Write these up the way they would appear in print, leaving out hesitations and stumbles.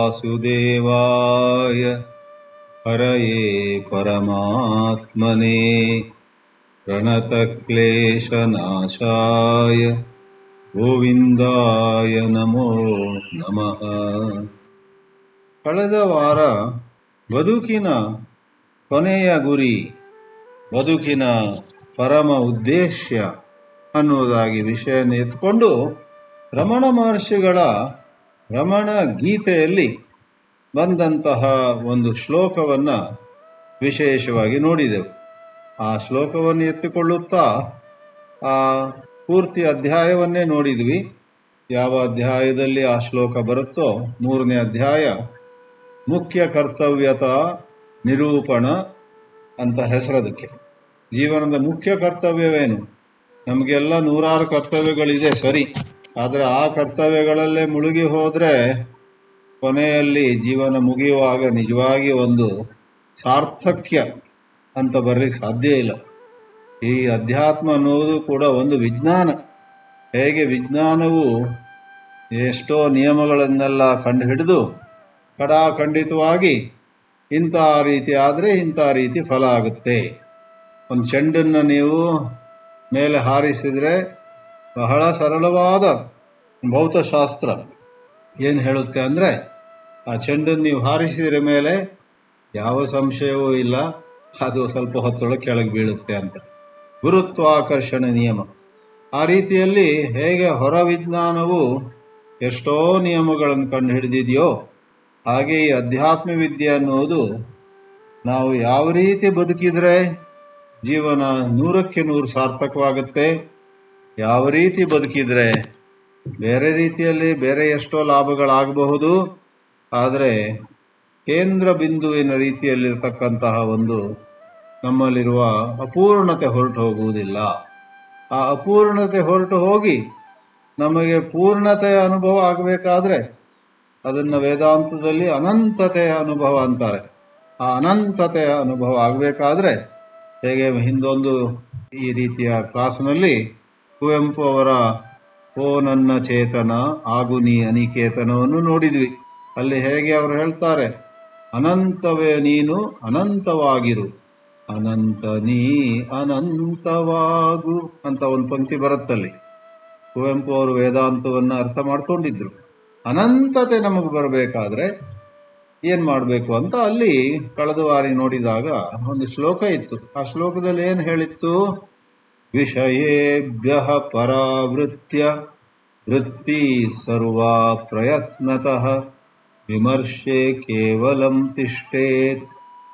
ವಾಸುದೇವಾಯ ಹರಯೇ ಪರಮಾತ್ಮನೇ ಪ್ರಣತಕ್ಲೇಶನಾಶಾಯ ಗೋವಿಂದಾಯ ನಮೋ ನಮಃ. ಕಳೆದ ವಾರ ಬದುಕಿನ ಕೊನೆಯ ಗುರಿ, ಬದುಕಿನ ಪರಮ ಉದ್ದೇಶ ಅನ್ನುವುದಾಗಿ ವಿಷಯವನ್ನು ಎತ್ಕೊಂಡು ರಮಣ ಮಹರ್ಷಿಗಳ ರಮಣ ಗೀತೆಯಲ್ಲಿ ಬಂದಂತಹ ಒಂದು ಶ್ಲೋಕವನ್ನು ವಿಶೇಷವಾಗಿ ನೋಡಿದೆವು. ಆ ಶ್ಲೋಕವನ್ನು ಎತ್ತಿಕೊಳ್ಳುತ್ತಾ ಆ ಪೂರ್ತಿ ಅಧ್ಯಾಯವನ್ನೇ ನೋಡಿದ್ವಿ. ಯಾವ ಅಧ್ಯಾಯದಲ್ಲಿ ಆ ಶ್ಲೋಕ ಬರುತ್ತೋ 3ನೇ ಅಧ್ಯಾಯ ಮುಖ್ಯ ಕರ್ತವ್ಯತಾ ನಿರೂಪಣ ಅಂತ ಹೆಸರದಕ್ಕೆ. ಜೀವನದ ಮುಖ್ಯ ಕರ್ತವ್ಯವೇನು? ನಮಗೆಲ್ಲ 100 ಕರ್ತವ್ಯಗಳಿದೆ ಸರಿ, ಆದರೆ ಆ ಕರ್ತವ್ಯಗಳಲ್ಲೇ ಮುಳುಗಿ ಹೋದರೆ ಕೊನೆಯಲ್ಲಿ ಜೀವನ ಮುಗಿಯುವಾಗ ನಿಜವಾಗಿ ಒಂದು ಸಾರ್ಥಕ್ಯ ಅಂತ ಬರಲಿಕ್ಕೆ ಸಾಧ್ಯ ಇಲ್ಲ. ಈ ಅಧ್ಯಾತ್ಮ ಅನ್ನೋದು ಕೂಡ ಒಂದು ವಿಜ್ಞಾನ. ಹೇಗೆ ವಿಜ್ಞಾನವು ಎಷ್ಟೋ ನಿಯಮಗಳನ್ನೆಲ್ಲ ಕಂಡುಹಿಡಿದು ಖಂಡಿತವಾಗಿ ಇಂಥ ರೀತಿ ಆದರೆ ಇಂಥ ರೀತಿ ಫಲ ಆಗುತ್ತೆ. ಒಂದು ಚೆಂಡನ್ನು ನೀವು ಮೇಲೆ ಹಾರಿಸಿದರೆ ಬಹಳ ಸರಳವಾದ ಭೌತಶಾಸ್ತ್ರ ಏನು ಹೇಳುತ್ತೆ ಅಂದರೆ, ಆ ಚೆಂಡನ್ನು ನೀವು ಹಾರಿಸಿದ್ರ ಮೇಲೆ ಯಾವ ಸಂಶಯವೂ ಇಲ್ಲ, ಅದು ಸ್ವಲ್ಪ ಹೊತ್ತೊಳಗೆ ಕೆಳಗೆ ಬೀಳುತ್ತೆ ಅಂತ. ಗುರುತ್ವಾಕರ್ಷಣೆ ನಿಯಮ. ಆ ರೀತಿಯಲ್ಲಿ ಹೇಗೆ ಹೊರ ವಿಜ್ಞಾನವು ಎಷ್ಟೋ ನಿಯಮಗಳನ್ನು ಕಂಡು ಹಿಡಿದಿದೆಯೋ, ಹಾಗೆ ಈ ಅಧ್ಯಾತ್ಮ ವಿದ್ಯೆ ಅನ್ನೋದು ನಾವು ಯಾವ ರೀತಿ ಬದುಕಿದರೆ ಜೀವನ 100ಕ್ಕೆ 100 ಸಾರ್ಥಕವಾಗುತ್ತೆ, ಯಾವ ರೀತಿ ಬದುಕಿದರೆ ಬೇರೆ ರೀತಿಯಲ್ಲಿ ಬೇರೆ ಎಷ್ಟೋ ಲಾಭಗಳಾಗಬಹುದು, ಆದರೆ ಕೇಂದ್ರ ಬಿಂದುವಿನ ರೀತಿಯಲ್ಲಿರ್ತಕ್ಕಂತಹ ಒಂದು ನಮ್ಮಲ್ಲಿರುವ ಅಪೂರ್ಣತೆ ಹೊರಟು ಹೋಗುವುದಿಲ್ಲ. ಆ ಅಪೂರ್ಣತೆ ಹೊರಟು ಹೋಗಿ ನಮಗೆ ಪೂರ್ಣತೆಯ ಅನುಭವ ಆಗಬೇಕಾದ್ರೆ ಅದನ್ನು ವೇದಾಂತದಲ್ಲಿ ಅನಂತತೆಯ ಅನುಭವ ಅಂತಾರೆ. ಆ ಅನಂತತೆಯ ಅನುಭವ ಆಗಬೇಕಾದ್ರೆ ಹೇಗೆ ಹಿಂದೊಂದು ಈ ರೀತಿಯ ಕ್ಲಾಸ್ನಲ್ಲಿ ಕುವೆಂಪು ಅವರ ಓ ನನ್ನ ಚೇತನ ಆಗು ನೀ ಅನಿಕೇತನವನ್ನು ನೋಡಿದ್ವಿ. ಅಲ್ಲಿ ಹೇಗೆ ಅವರು ಹೇಳ್ತಾರೆ, ಅನಂತವೇ ನೀನು ಅನಂತವಾಗಿರು, ಅನಂತ ನೀ ಅನಂತವಾಗು ಅಂತ ಒಂದು ಪಂಕ್ತಿ ಬರುತ್ತಲ್ಲಿ. ಕುವೆಂಪು ಅವರು ವೇದಾಂತವನ್ನು ಅರ್ಥ ಮಾಡ್ಕೊಂಡಿದ್ರು. ಅನಂತತೆ ನಮಗೆ ಬರಬೇಕಾದ್ರೆ ಏನು ಮಾಡಬೇಕು ಅಂತ ಅಲ್ಲಿ ಕಳೆದ ವಾರಿ ನೋಡಿದಾಗ ಒಂದು ಶ್ಲೋಕ ಇತ್ತು. ಆ ಶ್ಲೋಕದಲ್ಲಿ ಏನು ಹೇಳಿತ್ತು? ವಿಷಯೇಭ್ಯ ಪರಾವೃತ್ಯ ವೃತ್ತಿ ಸರ್ವಾ ಪ್ರಯತ್ನತಃ ವಿಮರ್ಶೆ ಕೇವಲಂ ತಿಷ್ಟೇತ್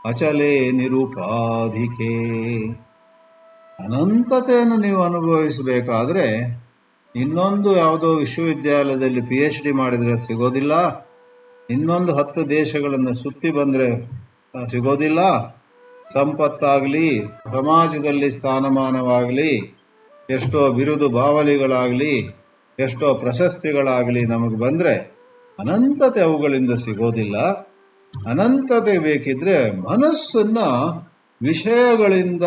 ಅಚಲೇ ನಿರುಪಾಧಿಕೆ. ಅನಂತತೆಯನ್ನು ನೀವು ಅನುಭವಿಸಬೇಕಾದ್ರೆ ಇನ್ನೊಂದು ಯಾವುದೋ ವಿಶ್ವವಿದ್ಯಾಲಯದಲ್ಲಿ PhD ಮಾಡಿದರೆ ಸಿಗೋದಿಲ್ಲ, ಇನ್ನೊಂದು 10 ದೇಶಗಳನ್ನು ಸುತ್ತಿ ಬಂದರೆ ಸಿಗೋದಿಲ್ಲ, ಸಂಪತ್ತಾಗಲಿ, ಸಮಾಜದಲ್ಲಿ ಸ್ಥಾನಮಾನವಾಗಲಿ, ಎಷ್ಟೋ ಬಿರುದು ಬಾವಲಿಗಳಾಗಲಿ, ಎಷ್ಟೋ ಪ್ರಶಸ್ತಿಗಳಾಗಲಿ ನಮಗೆ ಬಂದರೆ ಅನಂತತೆ ಅವುಗಳಿಂದ ಸಿಗೋದಿಲ್ಲ. ಅನಂತತೆ ಬೇಕಿದ್ರೆ ಮನಸ್ಸನ್ನು ವಿಷಯಗಳಿಂದ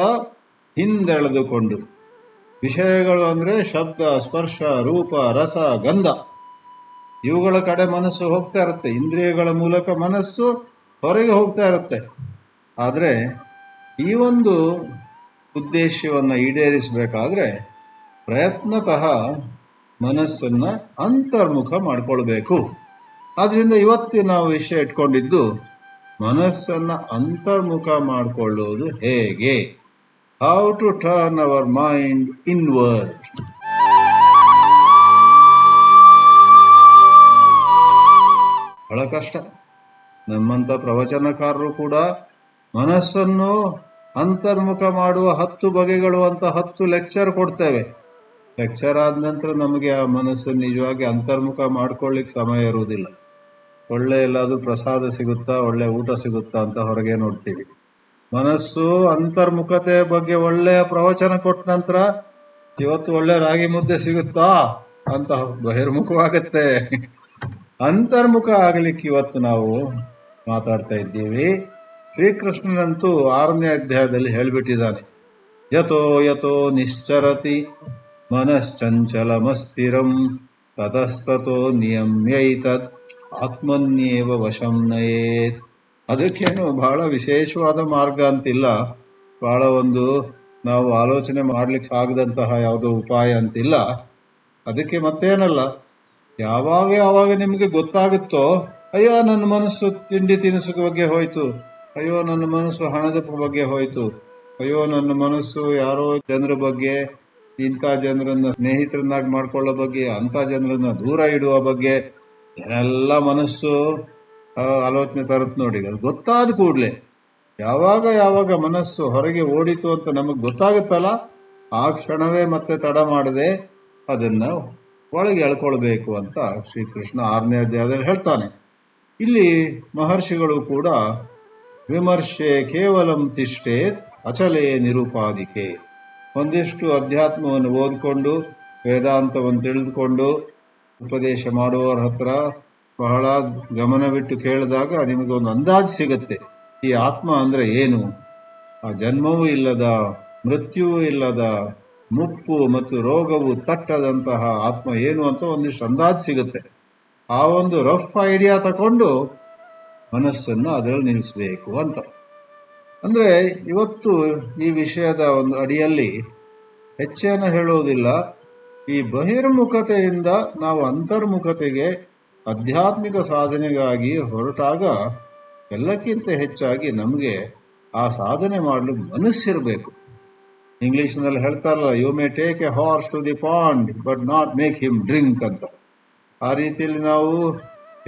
ಹಿಂದೆಳೆದುಕೊಂಡು, ವಿಷಯಗಳು ಅಂದರೆ ಶಬ್ದ, ಸ್ಪರ್ಶ, ರೂಪ, ರಸ, ಗಂಧ, ಇವುಗಳ ಕಡೆ ಮನಸ್ಸು ಹೋಗ್ತಾ ಇರುತ್ತೆ. ಇಂದ್ರಿಯಗಳ ಮೂಲಕ ಮನಸ್ಸು ಹೊರಗೆ ಹೋಗ್ತಾ ಇರುತ್ತೆ. ಆದರೆ ಈ ಒಂದು ಉದ್ದೇಶವನ್ನು ಈಡೇರಿಸಬೇಕಾದ್ರೆ ಪ್ರಯತ್ನತಃ ಮನಸ್ಸನ್ನು ಅಂತರ್ಮುಖ ಮಾಡಿಕೊಳ್ಬೇಕು. ಆದ್ದರಿಂದ ಇವತ್ತಿನ ನಾವು ವಿಷಯ ಇಟ್ಕೊಂಡಿದ್ದು ಮನಸ್ಸನ್ನು ಅಂತರ್ಮುಖ ಮಾಡಿಕೊಳ್ಳುವುದು ಹೇಗೆ, how to turn our mind inward. ಬಹಳ ಕಷ್ಟ. ನಮ್ಮಂಥ ಪ್ರವಚನಕಾರರು ಕೂಡ ಮನಸ್ಸನ್ನು ಅಂತರ್ಮುಖ ಮಾಡುವ 10 ಬಗೆಗಳು ಅಂತ 10 ಲೆಕ್ಚರ್ ಕೊಡ್ತೇವೆ. ಲೆಕ್ಚರ್ ಆದ ನಂತರ ನಮಗೆ ಆ ಮನಸ್ಸನ್ನು ನಿಜವಾಗಿ ಅಂತರ್ಮುಖ ಮಾಡ್ಕೊಳ್ಳಿಕ್ಕೆ ಸಮಯ ಇರುವುದಿಲ್ಲ. ಒಳ್ಳೆ ಎಲ್ಲಾದರೂ ಪ್ರಸಾದ ಸಿಗುತ್ತಾ, ಒಳ್ಳೆ ಊಟ ಸಿಗುತ್ತಾ ಅಂತ ಹೊರಗೆ ನೋಡ್ತೀವಿ. ಮನಸ್ಸು ಅಂತರ್ಮುಖತೆ ಬಗ್ಗೆ ಒಳ್ಳೆಯ ಪ್ರವಚನ ಕೊಟ್ಟ ನಂತರ ಇವತ್ತು ಒಳ್ಳೆ ರಾಗಿ ಮುದ್ದೆ ಸಿಗುತ್ತಾ ಅಂತ ಬಹಿರ್ಮುಖವಾಗತ್ತೆ. ಅಂತರ್ಮುಖ ಆಗಲಿಕ್ಕೆ ಇವತ್ತು ನಾವು ಮಾತಾಡ್ತಾ ಇದ್ದೀವಿ. ಶ್ರೀಕೃಷ್ಣನಂತೂ 6ನೇ ಅಧ್ಯಾಯದಲ್ಲಿ ಹೇಳಿಬಿಟ್ಟಿದ್ದಾನೆ, ಯತೋ ಯತೋ ನಿಶ್ಚರತಿ ಮನಶ್ಚಂಚಲಮಸ್ಥಿರಂ ತತಸ್ತತೋ ನಿಯಮ್ಯೈತದ್ ಆತ್ಮನ್ಯೇವ ವಶಂ ನಯೇತ್. ಅದಕ್ಕೇನು ಬಹಳ ವಿಶೇಷವಾದ ಮಾರ್ಗ ಅಂತಿಲ್ಲ, ಬಹಳ ಒಂದು ನಾವು ಆಲೋಚನೆ ಮಾಡ್ಲಿಕ್ಕೆ ಆಗದಂತಹ ಯಾವುದೋ ಉಪಾಯ ಅಂತಿಲ್ಲ. ಅದಕ್ಕೆ ಮತ್ತೇನಲ್ಲ, ಯಾವಾಗ ಯಾವಾಗ ನಿಮಗೆ ಗೊತ್ತಾಗುತ್ತೋ, ಅಯ್ಯೋ ನನ್ನ ಮನಸ್ಸು ತಿಂಡಿ ತಿನಿಸು ಬಗ್ಗೆ ಹೋಯ್ತು, ಅಯ್ಯೋ ನನ್ನ ಮನಸ್ಸು ಹಣದ ಬಗ್ಗೆ ಹೋಯ್ತು, ಅಯ್ಯೋ ನನ್ನ ಮನಸ್ಸು ಯಾರೋ ಜನರ ಬಗ್ಗೆ, ಇಂಥ ಜನರನ್ನ ಸ್ನೇಹಿತರನ್ನಾಗಿ ಮಾಡ್ಕೊಳ್ಳೋ ಬಗ್ಗೆ, ಅಂಥ ಜನರನ್ನ ದೂರ ಇಡುವ ಬಗ್ಗೆ ಏನೆಲ್ಲ ಮನಸ್ಸು ಆಲೋಚನೆ ತರುತ್ತೆ ನೋಡಿ. ಅದು ಗೊತ್ತಾದ ಕೂಡಲೇ ಯಾವಾಗ ಯಾವಾಗ ಮನಸ್ಸು ಹೊರಗೆ ಓಡಿತು ಅಂತ ನಮಗೆ ಗೊತ್ತಾಗುತ್ತಲ್ಲ, ಆ ಕ್ಷಣವೇ ಮತ್ತೆ ತಡ ಮಾಡದೆ ಅದನ್ನ ಒಳಗೆ ಎಳ್ಕೊಳ್ಬೇಕು ಅಂತ ಶ್ರೀಕೃಷ್ಣ 6ನೇ ಅಧ್ಯಾಯದಲ್ಲಿ ಹೇಳ್ತಾನೆ. ಇಲ್ಲಿ ಮಹರ್ಷಿಗಳು ಕೂಡ ವಿಮರ್ಶೆ ಕೇವಲಂ ತಿಷ್ಟೇತ್ ಅಚಲೇ ನಿರುಪಾದಿಕೆ, ಒಂದಿಷ್ಟು ಅಧ್ಯಾತ್ಮವನ್ನು ಓದ್ಕೊಂಡು ವೇದಾಂತವನ್ನು ತಿಳಿದುಕೊಂಡು ಉಪದೇಶ ಮಾಡುವವರ ಹತ್ರ ಬಹಳ ಗಮನವಿಟ್ಟು ಕೇಳಿದಾಗ ನಿಮಗೊಂದು ಅಂದಾಜು ಸಿಗುತ್ತೆ, ಈ ಆತ್ಮ ಅಂದ್ರೆ ಏನು, ಆ ಜನ್ಮವೂ ಇಲ್ಲದ, ಮೃತ್ಯುವೂ ಇಲ್ಲದ, ಮುಪ್ಪು ಮತ್ತು ರೋಗವು ತಟ್ಟದಂತಹ ಆತ್ಮ ಏನು ಅಂತ ಒಂದಿಷ್ಟು ಅಂದಾಜು ಸಿಗುತ್ತೆ. ಆ ಒಂದು ರಫ್ ಐಡಿಯಾ ತಕೊಂಡು ಮನಸ್ಸನ್ನು ಅದರಲ್ಲಿ ನಿಲ್ಲಿಸಬೇಕು ಅಂತ. ಅಂದ್ರೆ ಇವತ್ತು ಈ ವಿಷಯದ ಒಂದು ಅಡಿಯಲ್ಲಿ ಹೆಚ್ಚೇನು ಹೇಳುವುದಿಲ್ಲ. ಈ ಬಹಿರ್ಮುಖತೆಯಿಂದ ನಾವು ಅಂತರ್ಮುಖತೆಗೆ, ಆಧ್ಯಾತ್ಮಿಕ ಸಾಧನೆಗಾಗಿ ಹೊರಟಾಗ ಎಲ್ಲಕ್ಕಿಂತ ಹೆಚ್ಚಾಗಿ ನಮಗೆ ಆ ಸಾಧನೆ ಮಾಡಲು ಮನಸ್ಸಿರಬೇಕು. ಇಂಗ್ಲಿಷ್ನಲ್ಲಿ ಹೇಳ್ತಾರಲ್ಲ, you may take a horse to the pond but not make him drink ಅಂತ. ಆ ರೀತಿಯಲ್ಲಿ ನಾವು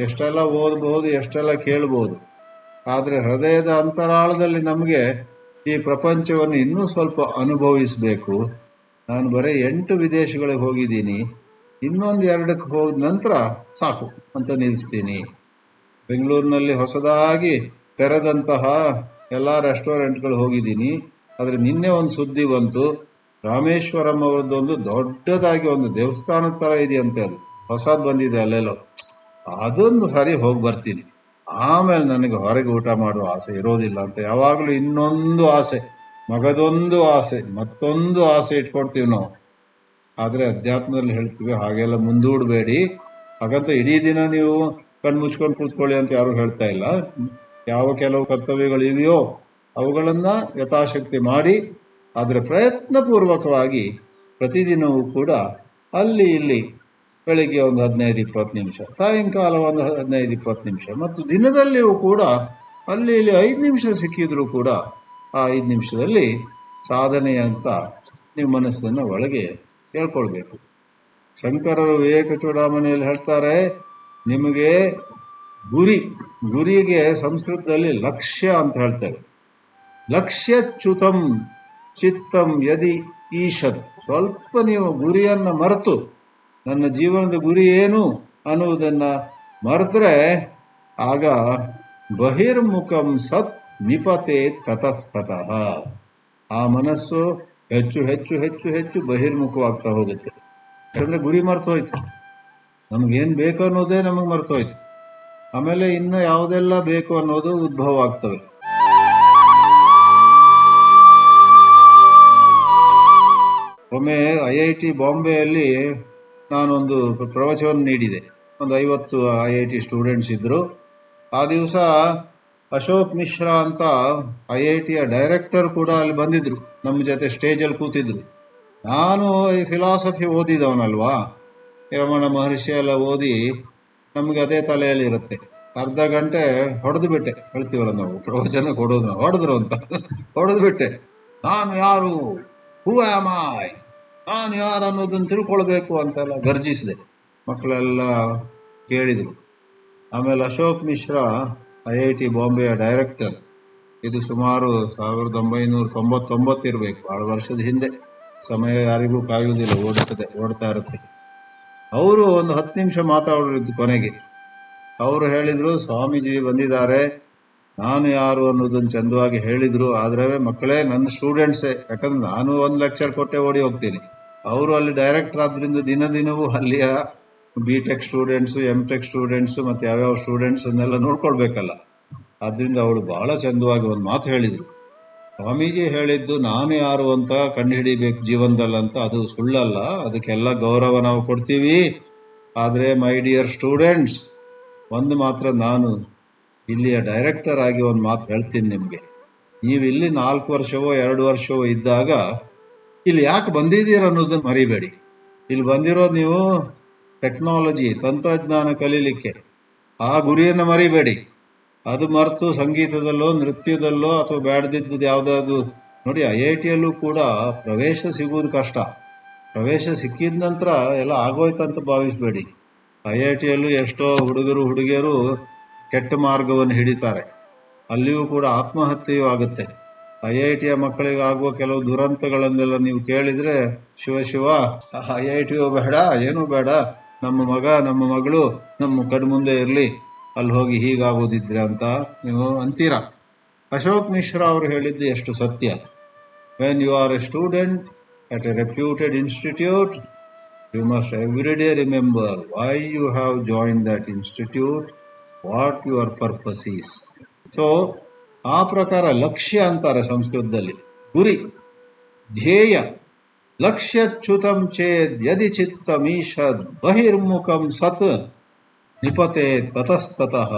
ಎಷ್ಟೆಲ್ಲ ಓದಬಹುದು, ಎಷ್ಟೆಲ್ಲ ಕೇಳಬಹುದು, ಆದರೆ ಹೃದಯದ ಅಂತರಾಳದಲ್ಲಿ ನಮಗೆ ಈ ಪ್ರಪಂಚವನ್ನು ಇನ್ನೂ ಸ್ವಲ್ಪ ಅನುಭವಿಸಬೇಕು. ನಾನು ಬರೀ 8 ವಿದೇಶಗಳಿಗೆ ಹೋಗಿದ್ದೀನಿ, ಇನ್ನೊಂದು 2ಕ್ಕೆ ಹೋದ ನಂತರ ಸಾಕು ಅಂತ ನಿಲ್ಲಿಸ್ತೀನಿ. ಬೆಂಗಳೂರಿನಲ್ಲಿ ಹೊಸದಾಗಿ ತೆರೆದಂತಹ ಎಲ್ಲ ರೆಸ್ಟೋರೆಂಟ್ಗಳು ಹೋಗಿದ್ದೀನಿ, ಆದರೆ ನಿನ್ನೆ ಒಂದು ಸುದ್ದಿ ಬಂತು, ರಾಮೇಶ್ವರಂ ಅವರದ್ದೊಂದು ದೊಡ್ಡದಾಗಿ ಒಂದು ದೇವಸ್ಥಾನದ ಥರ ಇದೆಯಂತೆ, ಅದು ಹೊಸದು ಬಂದಿದೆ ಅಲ್ಲೆಲ್ಲೋ, ಅದೊಂದು ಸರಿ ಹೋಗಿ ಬರ್ತೀನಿ, ಆಮೇಲೆ ನನಗೆ ಹೊರಗೆ ಊಟ ಮಾಡುವ ಆಸೆ ಇರೋದಿಲ್ಲ ಅಂತ. ಯಾವಾಗಲೂ ಇನ್ನೊಂದು ಆಸೆ, ಮಗದೊಂದು ಆಸೆ, ಮತ್ತೊಂದು ಆಸೆ ಇಟ್ಕೊಡ್ತೀವಿ ನಾವು. ಆದರೆ ಅಧ್ಯಾತ್ಮದಲ್ಲಿ ಹೇಳ್ತೀವಿ ಹಾಗೆಲ್ಲ ಮುಂದೂಡಬೇಡಿ. ಹಾಗಂತ ಇಡೀ ದಿನ ನೀವು ಕಣ್ಣು ಮುಚ್ಕೊಂಡು ಕೂತ್ಕೊಳ್ಳಿ ಅಂತ ಯಾರು ಹೇಳ್ತಾ ಇಲ್ಲ. ಯಾವ ಕೆಲವು ಕರ್ತವ್ಯಗಳಿವೆಯೋ ಅವುಗಳನ್ನು ಯಥಾಶಕ್ತಿ ಮಾಡಿ, ಆದರೆ ಪ್ರಯತ್ನಪೂರ್ವಕವಾಗಿ ಪ್ರತಿದಿನವೂ ಕೂಡ ಅಲ್ಲಿ ಇಲ್ಲಿ ಬೆಳಿಗ್ಗೆ ಒಂದು 15-20 ನಿಮಿಷ, ಸಾಯಂಕಾಲ ಒಂದು 15-20 ನಿಮಿಷ, ಮತ್ತು ದಿನದಲ್ಲಿಯೂ ಕೂಡ ಅಲ್ಲಿ ಇಲ್ಲಿ 5 ನಿಮಿಷ ಸಿಕ್ಕಿದ್ರೂ ಕೂಡ ಆ 5 ನಿಮಿಷದಲ್ಲಿ ಸಾಧನೆ ಅಂತ ನೀವು ಮನಸ್ಸನ್ನು ಒಳಗೆ ಹೇಳ್ಕೊಳ್ಬೇಕು. ಶಂಕರರು ವಿವೇಕ ಚೂಡಾಮಣಿಯಲ್ಲಿ ಹೇಳ್ತಾರೆ, ನಿಮಗೆ ಗುರಿಗೆ ಸಂಸ್ಕೃತದಲ್ಲಿ ಲಕ್ಷ್ಯ ಅಂತ ಹೇಳ್ತೇವೆ. ಲಕ್ಷ್ಯಚ್ಯುತಂ ಚಿತ್ತಂ ಯದಿ ಈಶತ್. ಸ್ವಲ್ಪ ನೀವು ಗುರಿಯನ್ನು ಮರೆತು, ನನ್ನ ಜೀವನದ ಗುರಿ ಏನು ಅನ್ನುವುದನ್ನ ಮರೆತರೆ ಆಗ ಬಹಿರ್ಮುಖಂ ಸತ್ ನಿಪತೆ ತತಸ್ತತಃ. ಆ ಮನಸ್ಸು ಹೆಚ್ಚು ಹೆಚ್ಚು ಹೆಚ್ಚು ಹೆಚ್ಚು ಬಹಿರ್ಮುಖವಾಗ್ತಾ ಹೋಗುತ್ತೆ. ಯಾಕಂದ್ರೆ ಗುರಿ ಮರ್ತೋಯ್ತು, ನಮಗೇನು ಬೇಕು ಅನ್ನೋದೇ ನಮಗೆ ಮರ್ತೋಯ್ತು. ಆಮೇಲೆ ಇನ್ನು ಯಾವುದೆಲ್ಲ ಬೇಕು ಅನ್ನೋದು ಉದ್ಭವ ಆಗ್ತವೆ. ಒಮ್ಮೆ IIT ಬಾಂಬೆಯಲ್ಲಿ ನಾನೊಂದು ಪ್ರವಚನ ನೀಡಿದೆ. ಒಂದು 50 IIT ಸ್ಟೂಡೆಂಟ್ಸ್ ಇದ್ರು. ಆ ದಿವಸ ಅಶೋಕ್ ಮಿಶ್ರಾ ಅಂತ IITಯ ಡೈರೆಕ್ಟರ್ ಕೂಡ ಅಲ್ಲಿ ಬಂದಿದ್ರು, ನಮ್ಮ ಜೊತೆ ಸ್ಟೇಜಲ್ಲಿ ಕೂತಿದ್ರು. ನಾನು ಈ ಫಿಲಾಸಫಿ ಓದಿದವನಲ್ವಾ, ರಮಣ ಮಹರ್ಷಿ ಎಲ್ಲ ಓದಿ ನಮಗೆ ಅದೇ ತಲೆಯಲ್ಲಿ ಇರುತ್ತೆ. ಅರ್ಧ ಗಂಟೆ ಹೊಡೆದು ಬಿಟ್ಟೆ, ಹೇಳ್ತೀವಲ್ಲ ನಾವು ಪ್ರವಚನ ಕೊಡೋದು, ಹೊಡೆದ್ರು ಅಂತ ಹೊಡೆದು ಬಿಟ್ಟೆ. ನಾನು ಯಾರು, ಹೂ ಆಮ್ ಐ, ನಾನು ಯಾರು ಅನ್ನೋದನ್ನು ತಿಳ್ಕೊಳ್ಬೇಕು ಅಂತೆಲ್ಲ ಗರ್ಜಿಸಿದೆ. ಮಕ್ಕಳೆಲ್ಲ ಕೇಳಿದರು. ಆಮೇಲೆ ಅಶೋಕ್ ಮಿಶ್ರಾ IIT ಬಾಂಬೆಯ ಡೈರೆಕ್ಟರ್, ಇದು ಸುಮಾರು 1999 ಇರಬೇಕು, 6 ವರ್ಷದ ಹಿಂದೆ. ಸಮಯ ಯಾರಿಗೂ ಕಾಯುವುದಿಲ್ಲ, ಓಡ್ತಾ ಇರುತ್ತೆ. ಅವರು ಒಂದು 10 ನಿಮಿಷ ಮಾತಾಡಿದ್ದು. ಕೊನೆಗೆ ಅವರು ಹೇಳಿದರು, ಸ್ವಾಮೀಜಿ ಬಂದಿದ್ದಾರೆ, ನಾನು ಯಾರು ಅನ್ನೋದನ್ನು ಚಂದವಾಗಿ ಹೇಳಿದರು. ಆದರೆ ಮಕ್ಕಳೇ ನನ್ನ ಸ್ಟೂಡೆಂಟ್ಸೇ, ಯಾಕಂದ್ರೆ ನಾನು ಒಂದು ಲೆಕ್ಚರ್ ಕೊಟ್ಟೆ ಓಡಿ ಹೋಗ್ತೀನಿ. ಅವರು ಅಲ್ಲಿ ಡೈರೆಕ್ಟರ್ ಆದ್ದರಿಂದ ದಿನವೂ ಅಲ್ಲಿಯ BTech ಸ್ಟೂಡೆಂಟ್ಸು, MTech ಸ್ಟೂಡೆಂಟ್ಸು ಮತ್ತು ಯಾವ್ಯಾವ ಸ್ಟೂಡೆಂಟ್ಸ್ ಅನ್ನೆಲ್ಲ ನೋಡ್ಕೊಳ್ಬೇಕಲ್ಲ. ಆದ್ದರಿಂದ ಅವಳು ಬಹಳ ಚಂದವಾಗಿ ಒಂದು ಮಾತು ಹೇಳಿದರು. ಸ್ವಾಮೀಜಿ ಹೇಳಿದ್ದು ನಾನು ಯಾರು ಅಂತ ಕಂಡುಹಿಡಿಬೇಕು ಜೀವನದಲ್ಲಂತ, ಅದು ಸುಳ್ಳಲ್ಲ, ಅದಕ್ಕೆಲ್ಲ ಗೌರವ ನಾವು ಕೊಡ್ತೀವಿ. ಆದರೆ ಮೈ ಡಿಯರ್ ಸ್ಟೂಡೆಂಟ್ಸ್, ಒಂದು ಮಾತ್ರ ನಾನು ಇಲ್ಲಿಯ ಡೈರೆಕ್ಟರ್ ಆಗಿ ಒಂದು ಮಾತು ಹೇಳ್ತೀನಿ ನಿಮಗೆ. ನೀವು ಇಲ್ಲಿ 4 ವರ್ಷವೋ 2 ವರ್ಷವೋ ಇದ್ದಾಗ ಇಲ್ಲಿ ಯಾಕೆ ಬಂದಿದ್ದೀರ ಅನ್ನೋದನ್ನ ಮರಿಬೇಡಿ. ಇಲ್ಲಿ ಬಂದಿರೋದು ನೀವು ಟೆಕ್ನಾಲಜಿ, ತಂತ್ರಜ್ಞಾನ ಕಲೀಲಿಕ್ಕೆ. ಆ ಗುರಿಯನ್ನು ಮರಿಬೇಡಿ. ಅದು ಮರೆತು ಸಂಗೀತದಲ್ಲೋ ನೃತ್ಯದಲ್ಲೋ ಅಥವಾ ಬೇಡದಿದ್ದದ್ದು ಯಾವುದಾದ್ರು ನೋಡಿ. IIT-ಯಲ್ಲೂ ಕೂಡ ಪ್ರವೇಶ ಸಿಗುವುದು ಕಷ್ಟ. ಪ್ರವೇಶ ಸಿಕ್ಕಿದ ನಂತರ ಎಲ್ಲ ಆಗೋಯ್ತಂತ ಭಾವಿಸಬೇಡಿ. IIT-ಯಲ್ಲೂ ಎಷ್ಟೋ ಹುಡುಗರು ಹುಡುಗಿಯರು ಕೆಟ್ಟ ಮಾರ್ಗವನ್ನು ಹಿಡಿತಾರೆ. ಅಲ್ಲಿಯೂ ಕೂಡ ಆತ್ಮಹತ್ಯೆಯೂ ಆಗುತ್ತೆ. IIT-ಯ ಮಕ್ಕಳಿಗೆ ಆಗುವ ಕೆಲವು ದುರಂತಗಳನ್ನೆಲ್ಲ ನೀವು ಕೇಳಿದರೆ ಶಿವ IIT-ಯೂ ಬೇಡ, ಏನೂ ಬೇಡ, ನಮ್ಮ ಮಗ ನಮ್ಮ ಮಗಳು ನಮ್ಮ ಕಣ್ಮುಂದೆ ಇರಲಿ, ಅಲ್ಲಿ ಹೋಗಿ ಹೀಗಾಗೋದಿದ್ರೆ ಅಂತ ನೀವು ಅಂತೀರಾ. ಅಶೋಕ್ ಮಿಶ್ರಾ ಅವರು ಹೇಳಿದ್ದು ಎಷ್ಟು ಸತ್ಯ. When you are a student at a reputed institute, you must every day remember why you have joined that institute, what your purpose is. So, ಆ ಪ್ರಕಾರ ಲಕ್ಷ್ಯ ಅಂತಾರೆ ಸಂಸ್ಕೃತದಲ್ಲಿ, ಗುರಿ, ಧ್ಯೇಯ. ಲಕ್ಷ್ಯಚ್ಯುತಂ ಚೇದ್ ಯದಿ ಚಿತ್ತಮೀಷದ್ ಬಹಿರ್ಮುಖಂ ಸತ್ ನಿಪತೆ ತತಸ್ತತಃ.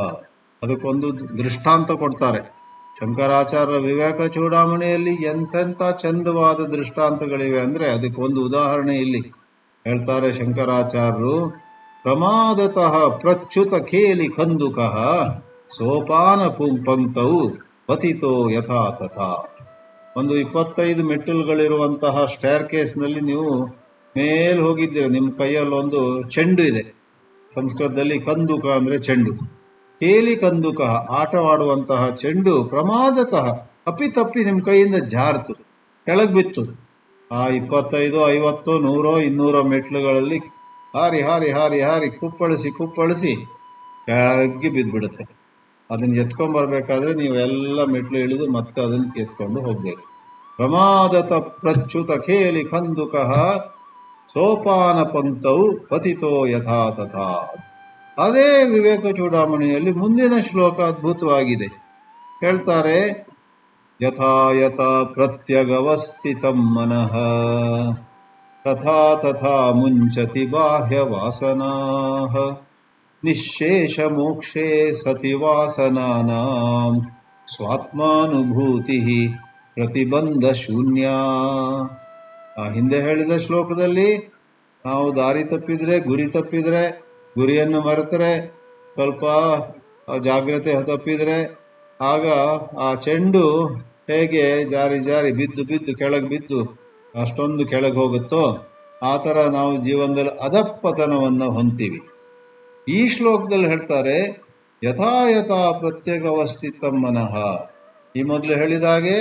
ಅದಕ್ಕೊಂದು ದೃಷ್ಟಾಂತ ಕೊಡ್ತಾರೆ ಶಂಕರಾಚಾರ್ಯ ವಿವೇಕ ಚೂಡಾಮಣಿಯಲ್ಲಿ. ಎಂತೆಂಥ ಚಂದವಾದ ದೃಷ್ಟಾಂತಗಳಿವೆ ಅಂದರೆ ಅದಕ್ಕೊಂದು ಉದಾಹರಣೆ ಇಲ್ಲಿ ಹೇಳ್ತಾರೆ ಶಂಕರಾಚಾರ್ಯರು. ಪ್ರಮಾದತಃ ಪ್ರಚ್ಯುತ ಖೇಲಿ ಕಂದುಕಃ ಸೋಪಾನ ಪಂಕ್ತವು ಪತಿತೋ ಯಥಾ ತಥಾ. ಒಂದು 25 ಮೆಟ್ಟಿಲುಗಳಿರುವಂತಹ ಸ್ಟೇರ್ ಕೇಸ್ನಲ್ಲಿ ನೀವು ಮೇಲೆ ಹೋಗಿದ್ದೀರ. ನಿಮ್ಮ ಕೈಯಲ್ಲೊಂದು ಚೆಂಡು ಇದೆ. ಸಂಸ್ಕೃತದಲ್ಲಿ ಕಂದುಕ ಅಂದರೆ ಚೆಂಡು. ಕೇಲಿ ಕಂದುಕ ಆಟವಾಡುವಂತಹ ಚೆಂಡು ಪ್ರಮಾದತಃ ಅಪ್ಪಿತಪ್ಪಿ ನಿಮ್ಮ ಕೈಯಿಂದ ಜಾರ್ತು, ಕೆಳಗೆ ಬಿತ್ತು. ಆ 25, 50, 100, 200 ಮೆಟ್ಲುಗಳಲ್ಲಿ ಹಾರಿ ಹಾರಿ ಹಾರಿ ಹಾರಿ ಕುಪ್ಪಳಿಸಿ ಕೆಳಗೆ ಬಿದ್ದುಬಿಡುತ್ತೆ. ಅದನ್ನು ಎತ್ಕೊಂಡ್ಬರ್ಬೇಕಾದ್ರೆ ನೀವು ಎಲ್ಲ ಮೆಟ್ಲು ಇಳಿದು ಮತ್ತೆ ಅದನ್ನು ಎತ್ಕೊಂಡು ಹೋಗ್ಬೇಕು. ಪ್ರಮಾದತ ಪ್ರಚ್ಯುತ ಖೇಲಿ ಕಂದುಕ ಸೋಪಾನ ಪಂಕ್ತವು ಪತಿತೋ ಯಥಾ ತಥಾ. ಅದೇ ವಿವೇಕ ಚೂಡಾಮಣಿಯಲ್ಲಿ ಮುಂದಿನ ಶ್ಲೋಕ ಅದ್ಭುತವಾಗಿದೆ. ಹೇಳ್ತಾರೆ, ಯಥಾ ಯಥಾ ಪ್ರತ್ಯಗವಸ್ಥಿತಂ ಮನಃ ತಥಾ ತಥಾ ಮುಂಚತಿ ಬಾಹ್ಯ ವಾಸನಾಃ ನಿಶೇಷ ಮೋಕ್ಷೇ ಸತಿ ವಾಸನಾನಾಂ ಸ್ವಾತ್ಮಾನುಭೂತಿ ಪ್ರತಿಬಂಧ ಶೂನ್ಯ. ಆ ಹಿಂದೆ ಹೇಳಿದ ಶ್ಲೋಕದಲ್ಲಿ ನಾವು ದಾರಿ ತಪ್ಪಿದ್ರೆ, ಗುರಿ ತಪ್ಪಿದ್ರೆ, ಗುರಿಯನ್ನು ಮರೆತರೆ, ಸ್ವಲ್ಪ ಜಾಗ್ರತೆ ತಪ್ಪಿದರೆ, ಆಗ ಆ ಚೆಂಡು ಹೇಗೆ ಜಾರಿ ಜಾರಿ ಬಿದ್ದು ಕೆಳಗೆ ಬಿದ್ದು ಅಷ್ಟೊಂದು ಕೆಳಗೆ ಹೋಗುತ್ತೋ ಆ ಥರ ನಾವು ಜೀವನದಲ್ಲಿ ಅಧಪ್ಪತನವನ್ನು ಹೊಂತೀವಿ. ಈ ಶ್ಲೋಕದಲ್ಲಿ ಹೇಳ್ತಾರೆ, ಯಥಾ ಯಥಾ ಪ್ರತ್ಯೇಕವಸ್ಥಿತಂ ಮನಃ. ಈ ಮೊದಲು ಹೇಳಿದಾಗೆ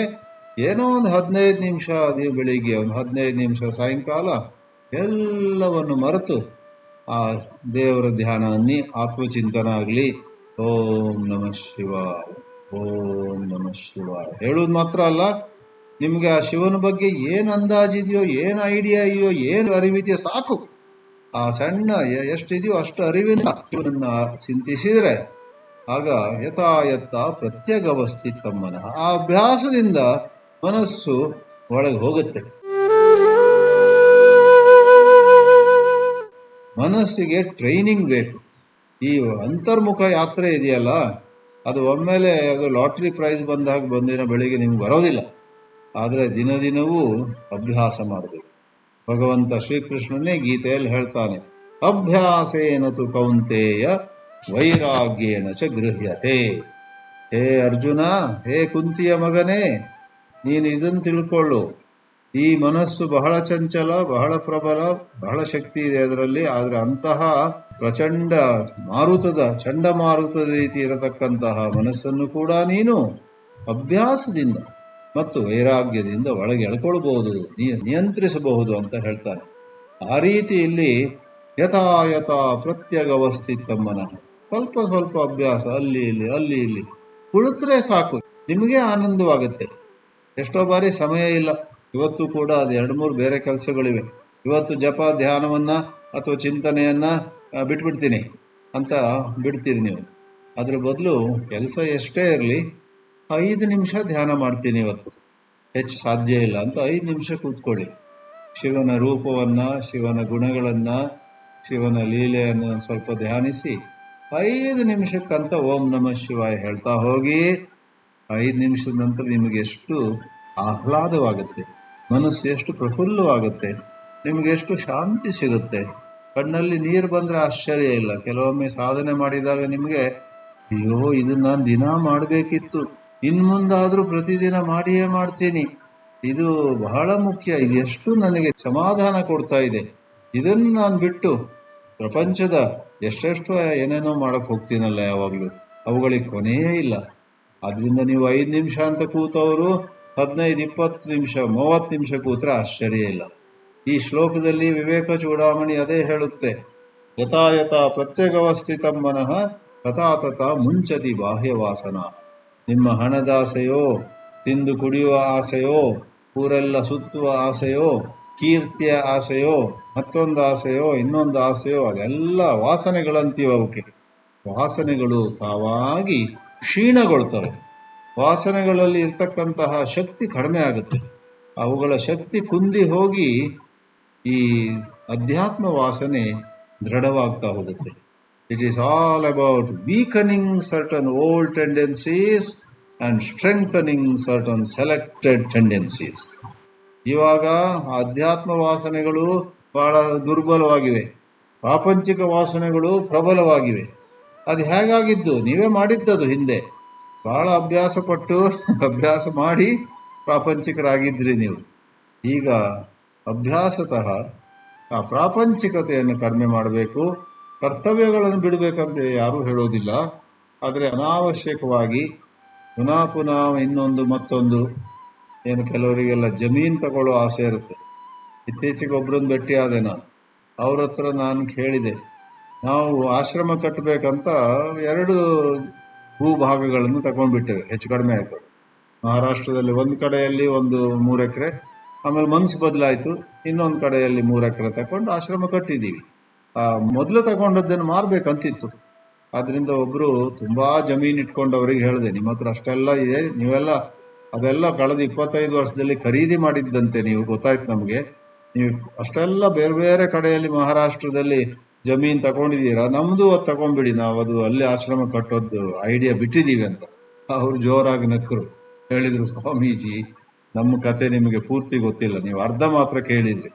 ಏನೋ ಒಂದು 15 ನಿಮಿಷ ನೀವು ಬೆಳಿಗ್ಗೆ, ಒಂದು 15 ನಿಮಿಷ ಸಾಯಂಕಾಲ ಎಲ್ಲವನ್ನು ಮರೆತು ಆ ದೇವರ ಧ್ಯಾನ ಅನ್ನಿ, ಆತ್ಮಚಿಂತನ ಆಗಲಿ, ಓಂ ನಮಃ ಶಿವಾಯ, ಓಂ ನಮಃ ಶಿವಾಯ ಹೇಳುವುದು ಮಾತ್ರ ಅಲ್ಲ, ನಿಮಗೆ ಆ ಶಿವನ ಬಗ್ಗೆ ಏನು ಅಂದಾಜಿದೆಯೋ, ಏನು ಐಡಿಯಾ ಇದೆಯೋ, ಏನು ಅರಿವಿದೆಯೋ ಸಾಕು. ಆ ಸಣ್ಣ ಎಷ್ಟಿದೆಯೋ ಅಷ್ಟು ಅರಿವಿನ ಶಿವನನ್ನ ಚಿಂತಿಸಿದರೆ ಆಗ ಯಥಾ ಯಥಾ ಪ್ರತ್ಯಗವಸ್ಥಿತಂ ಮನಃ. ಆ ಅಭ್ಯಾಸದಿಂದ ಮನಸ್ಸು ಒಳಗೆ ಹೋಗುತ್ತೆ. ಮನಸ್ಸಿಗೆ ಟ್ರೈನಿಂಗ್ ಬೇಕು. ಈ ಅಂತರ್ಮುಖ ಯಾತ್ರೆ ಇದೆಯಲ್ಲ, ಅದು ಒಮ್ಮೆಲೆ ಅದು ಲಾಟ್ರಿ ಪ್ರೈಸ್ ಬಂದಾಗ ಬಂದಿನ ಬೆಳಿಗ್ಗೆ ನಿಮ್ಗೆ ಬರೋದಿಲ್ಲ. ಆದರೆ ದಿನವೂ ಅಭ್ಯಾಸ ಮಾಡಬೇಕು. ಭಗವಂತ ಶ್ರೀಕೃಷ್ಣನೇ ಗೀತೆಯಲ್ಲಿ ಹೇಳ್ತಾನೆ, ಅಭ್ಯಾಸೇನ ತು ಕೌಂತೇಯ ವೈರಾಗ್ಯೇಣ ಚ ಗೃಹ್ಯತೆ. ಹೇ ಅರ್ಜುನ, ಹೇ ಕುಂತಿಯ ಮಗನೇ, ನೀನು ಇದನ್ನು ತಿಳ್ಕೊಳ್ಳು. ಈ ಮನಸ್ಸು ಬಹಳ ಚಂಚಲ, ಬಹಳ ಪ್ರಬಲ, ಬಹಳ ಶಕ್ತಿ ಇದೆ ಅದರಲ್ಲಿ. ಆದರೆ ಅಂತಹ ಪ್ರಚಂಡ ಚಂಡಮಾರುತದ ರೀತಿ ಇರತಕ್ಕಂತಹ ಮನಸ್ಸನ್ನು ಕೂಡ ನೀನು ಅಭ್ಯಾಸದಿಂದ ಮತ್ತು ವೈರಾಗ್ಯದಿಂದ ಒಳಗೆ ಎಳ್ಕೊಳ್ಬಹುದು, ನಿಯಂತ್ರಿಸಬಹುದು ಅಂತ ಹೇಳ್ತಾನೆ. ಆ ರೀತಿ ಇಲ್ಲಿ ಯಥಾ ಯಥಾ ಪ್ರತ್ಯಗವಸ್ಥಿತಂ ಮನಃ. ಸ್ವಲ್ಪ ಅಭ್ಯಾಸ ಅಲ್ಲಿ ಇಲ್ಲಿ ಕುಳಿತರೆ ಸಾಕು, ನಿಮಗೆ ಆನಂದವಾಗುತ್ತೆ. ಎಷ್ಟೋ ಬಾರಿ ಸಮಯ ಇಲ್ಲ, ಇವತ್ತು ಕೂಡ ಅದು 2-3 ಬೇರೆ ಕೆಲಸಗಳಿವೆ, ಇವತ್ತು ಜಪ ಧ್ಯಾನವನ್ನ ಅಥವಾ ಚಿಂತನೆಯನ್ನ ಬಿಟ್ಬಿಡ್ತೀನಿ ಅಂತ ಬಿಡ್ತೀರಿ ನೀವು. ಅದ್ರ ಬದಲು ಕೆಲಸ ಎಷ್ಟೇ ಇರಲಿ 5 ನಿಮಿಷ ಧ್ಯಾನ ಮಾಡ್ತೀನಿ ಇವತ್ತು, ಹೆಚ್ಚು ಸಾಧ್ಯ ಇಲ್ಲ ಅಂತ 5 ನಿಮಿಷ ಕೂತ್ಕೊಳ್ಳಿ. ಶಿವನ ರೂಪವನ್ನ, ಶಿವನ ಗುಣಗಳನ್ನ, ಶಿವನ ಲೀಲೆಯನ್ನು ಸ್ವಲ್ಪ ಧ್ಯಾನಿಸಿ 5 ನಿಮಿಷಕ್ಕಂತ ಓಂ ನಮಃ ಶಿವಾಯ ಹೇಳ್ತಾ ಹೋಗಿ. 5 ನಿಮಿಷದ ನಂತರ ನಿಮಗೆ ಎಷ್ಟು ಆಹ್ಲಾದವಾಗುತ್ತೆ, ಮನಸ್ಸು ಎಷ್ಟು ಪ್ರಫುಲ್ಲವಾಗುತ್ತೆ, ನಿಮಗೆ ಎಷ್ಟು ಶಾಂತಿ ಸಿಗುತ್ತೆ. ಕಣ್ಣಲ್ಲಿ ನೀರು ಬಂದರೆ ಆಶ್ಚರ್ಯ ಇಲ್ಲ. ಕೆಲವೊಮ್ಮೆ ಸಾಧನೆ ಮಾಡಿದಾಗ ನಿಮಗೆ ಅಯ್ಯೋ ಇದು ನಾನು ದಿನ ಮಾಡಬೇಕಿತ್ತು, ಇನ್ಮುಂದಾದರೂ ಪ್ರತಿದಿನ ಮಾಡಿಯೇ ಮಾಡ್ತೀನಿ, ಇದು ಬಹಳ ಮುಖ್ಯ, ಇದು ಎಷ್ಟು ನನಗೆ ಸಮಾಧಾನ ಕೊಡ್ತಾ ಇದೆ, ಇದನ್ನು ನಾನು ಬಿಟ್ಟು ಪ್ರಪಂಚದ ಎಷ್ಟೆಷ್ಟು ಏನೇನೋ ಮಾಡಕ್ ಹೋಗ್ತೀನಲ್ಲ ಯಾವಾಗಲೂ, ಅವುಗಳಿಗೆ ಕೊನೆಯೇ ಇಲ್ಲ. ಆದ್ರಿಂದ ನೀವು 5 ನಿಮಿಷ ಅಂತ ಕೂತವರು 15, 20 ನಿಮಿಷ, 30 ನಿಮಿಷ ಕೂತ್ರೆ ಆಶ್ಚರ್ಯ ಇಲ್ಲ. ಈ ಶ್ಲೋಕದಲ್ಲಿ ವಿವೇಕ ಚೂಡಾಮಣಿ ಅದೇ ಹೇಳುತ್ತೆ, ಯಥಾ ಯಥಾ ಪ್ರತ್ಯೇಕವಸ್ಥಿತಂ ಮನಃ ತಥಾ ತಥಾ ಮುಂಚತಿ ಬಾಹ್ಯ ವಾಸನ. ನಿಮ್ಮ ಹಣದಾಸೆಯೋ, ತಿಂದು ಕುಡಿಯುವ ಆಸೆಯೋ, ಊರೆಲ್ಲ ಸುತ್ತುವ ಆಸೆಯೋ, ಕೀರ್ತಿಯ ಆಸೆಯೋ, ಮತ್ತೊಂದು ಆಸೆಯೋ, ಇನ್ನೊಂದು ಆಸೆಯೋ, ಅದೆಲ್ಲ ವಾಸನೆಗಳಂತೀವ. ಅವಕ್ಕೆ ವಾಸನೆಗಳು ತಾವಾಗಿ ಕ್ಷೀಣಗೊಳ್ತವೆ. ವಾಸನೆಗಳಲ್ಲಿ ಇರ್ತಕ್ಕಂತಹ ಶಕ್ತಿ ಕಡಿಮೆ ಆಗುತ್ತೆ. ಅವುಗಳ ಶಕ್ತಿ ಕುಂದಿ ಹೋಗಿ ಈ ಅಧ್ಯಾತ್ಮ ವಾಸನೆ ದೃಢವಾಗ್ತಾ ಹೋಗುತ್ತೆ. It is all about weakening certain old tendencies and strengthening certain selected tendencies. ಇವಾಗ ಅಧ್ಯಾತ್ಮ ವಾಸನೆಗಳು ಬಹಳ ದುರ್ಬಲವಾಗಿವೆ, ಪ್ರಾಪಂಚಿಕ ವಾಸನೆಗಳು ಪ್ರಬಲವಾಗಿವೆ. ಅದು ಹೇಗಾಗಿದ್ದು? ನೀವೇ ಮಾಡಿದ್ದದು. ಹಿಂದೆ ಬಹಳ ಅಭ್ಯಾಸ ಮಾಡಿ ಪ್ರಾಪಂಚಿಕರಾಗಿದ್ರಿ ನೀವು. ಈಗ ಅಭ್ಯಾಸತಃ ಆ ಪ್ರಾಪಂಚಿಕತೆಯನ್ನು ಕಡಿಮೆ ಮಾಡಬೇಕು. ಕರ್ತವ್ಯಗಳನ್ನು ಬಿಡಬೇಕಂತ ಯಾರೂ ಹೇಳೋದಿಲ್ಲ. ಆದರೆ ಅನಾವಶ್ಯಕವಾಗಿ ಪುನಃ ಇನ್ನೊಂದು ಮತ್ತೊಂದು, ಏನು ಕೆಲವರಿಗೆಲ್ಲ ಜಮೀನು ತಗೊಳ್ಳೋ ಆಸೆ ಇರುತ್ತೆ. ಇತ್ತೀಚೆಗೆ ಒಬ್ಬರನ್ನು ಭೇಟಿಯಾದೆ ನಾನು. ಅವ್ರ ಹತ್ರ ನಾನು ಕೇಳಿದೆ, ನಾವು ಆಶ್ರಮ ಕಟ್ಟಬೇಕಂತ 2 ಭೂಭಾಗಗಳನ್ನು ತಗೊಂಡ್ಬಿಟ್ಟೇವೆ. ಹೆಚ್ಚು ಕಡಿಮೆ ಆಯಿತು. ಮಹಾರಾಷ್ಟ್ರದಲ್ಲಿ ಒಂದು ಕಡೆಯಲ್ಲಿ ಒಂದು 3 ಎಕರೆ, ಆಮೇಲೆ ಮನಸ್ಸು ಬದಲಾಯಿತು, ಇನ್ನೊಂದು ಕಡೆಯಲ್ಲಿ 3 ಎಕರೆ ತಗೊಂಡು ಆಶ್ರಮ ಕಟ್ಟಿದ್ದೀವಿ. ಮೊದಲು ತಗೊಂಡದ್ದನ್ನು ಮಾರ್ಬೇಕಂತಿತ್ತು. ಆದ್ರಿಂದ ಒಬ್ರು ತುಂಬಾ ಜಮೀನು ಇಟ್ಕೊಂಡವ್ರಿಗೆ ಹೇಳಿದೆ, ನಿಮ್ಮ ಹತ್ರ ಅಷ್ಟೆಲ್ಲ ಇದೆ, ನೀವೆಲ್ಲ ಅದೆಲ್ಲ ಕಳೆದ 25 ವರ್ಷದಲ್ಲಿ ಖರೀದಿ ಮಾಡಿದ್ದಂತೆ ನೀವು, ಗೊತ್ತಾಯ್ತು ನಮಗೆ. ನೀವು ಅಷ್ಟೆಲ್ಲ ಬೇರೆ ಬೇರೆ ಕಡೆಯಲ್ಲಿ ಮಹಾರಾಷ್ಟ್ರದಲ್ಲಿ ಜಮೀನು ತಗೊಂಡಿದ್ದೀರಾ, ನಮ್ದು ಅದು ತಗೊಂಡ್ಬಿಡಿ, ನಾವು ಅದು ಅಲ್ಲಿ ಆಶ್ರಮ ಕಟ್ಟೋದು ಐಡಿಯಾ ಬಿಟ್ಟಿದ್ದೀವಿ ಅಂತ. ಅವ್ರು ಜೋರಾಗಿ ನಕ್ಕರು. ಹೇಳಿದ್ರು, ಸ್ವಾಮೀಜಿ ನಮ್ಮ ಕತೆ ನಿಮಗೆ ಪೂರ್ತಿ ಗೊತ್ತಿಲ್ಲ, ನೀವು ಅರ್ಧ ಮಾತ್ರ ಕೇಳಿದ್ರಿ.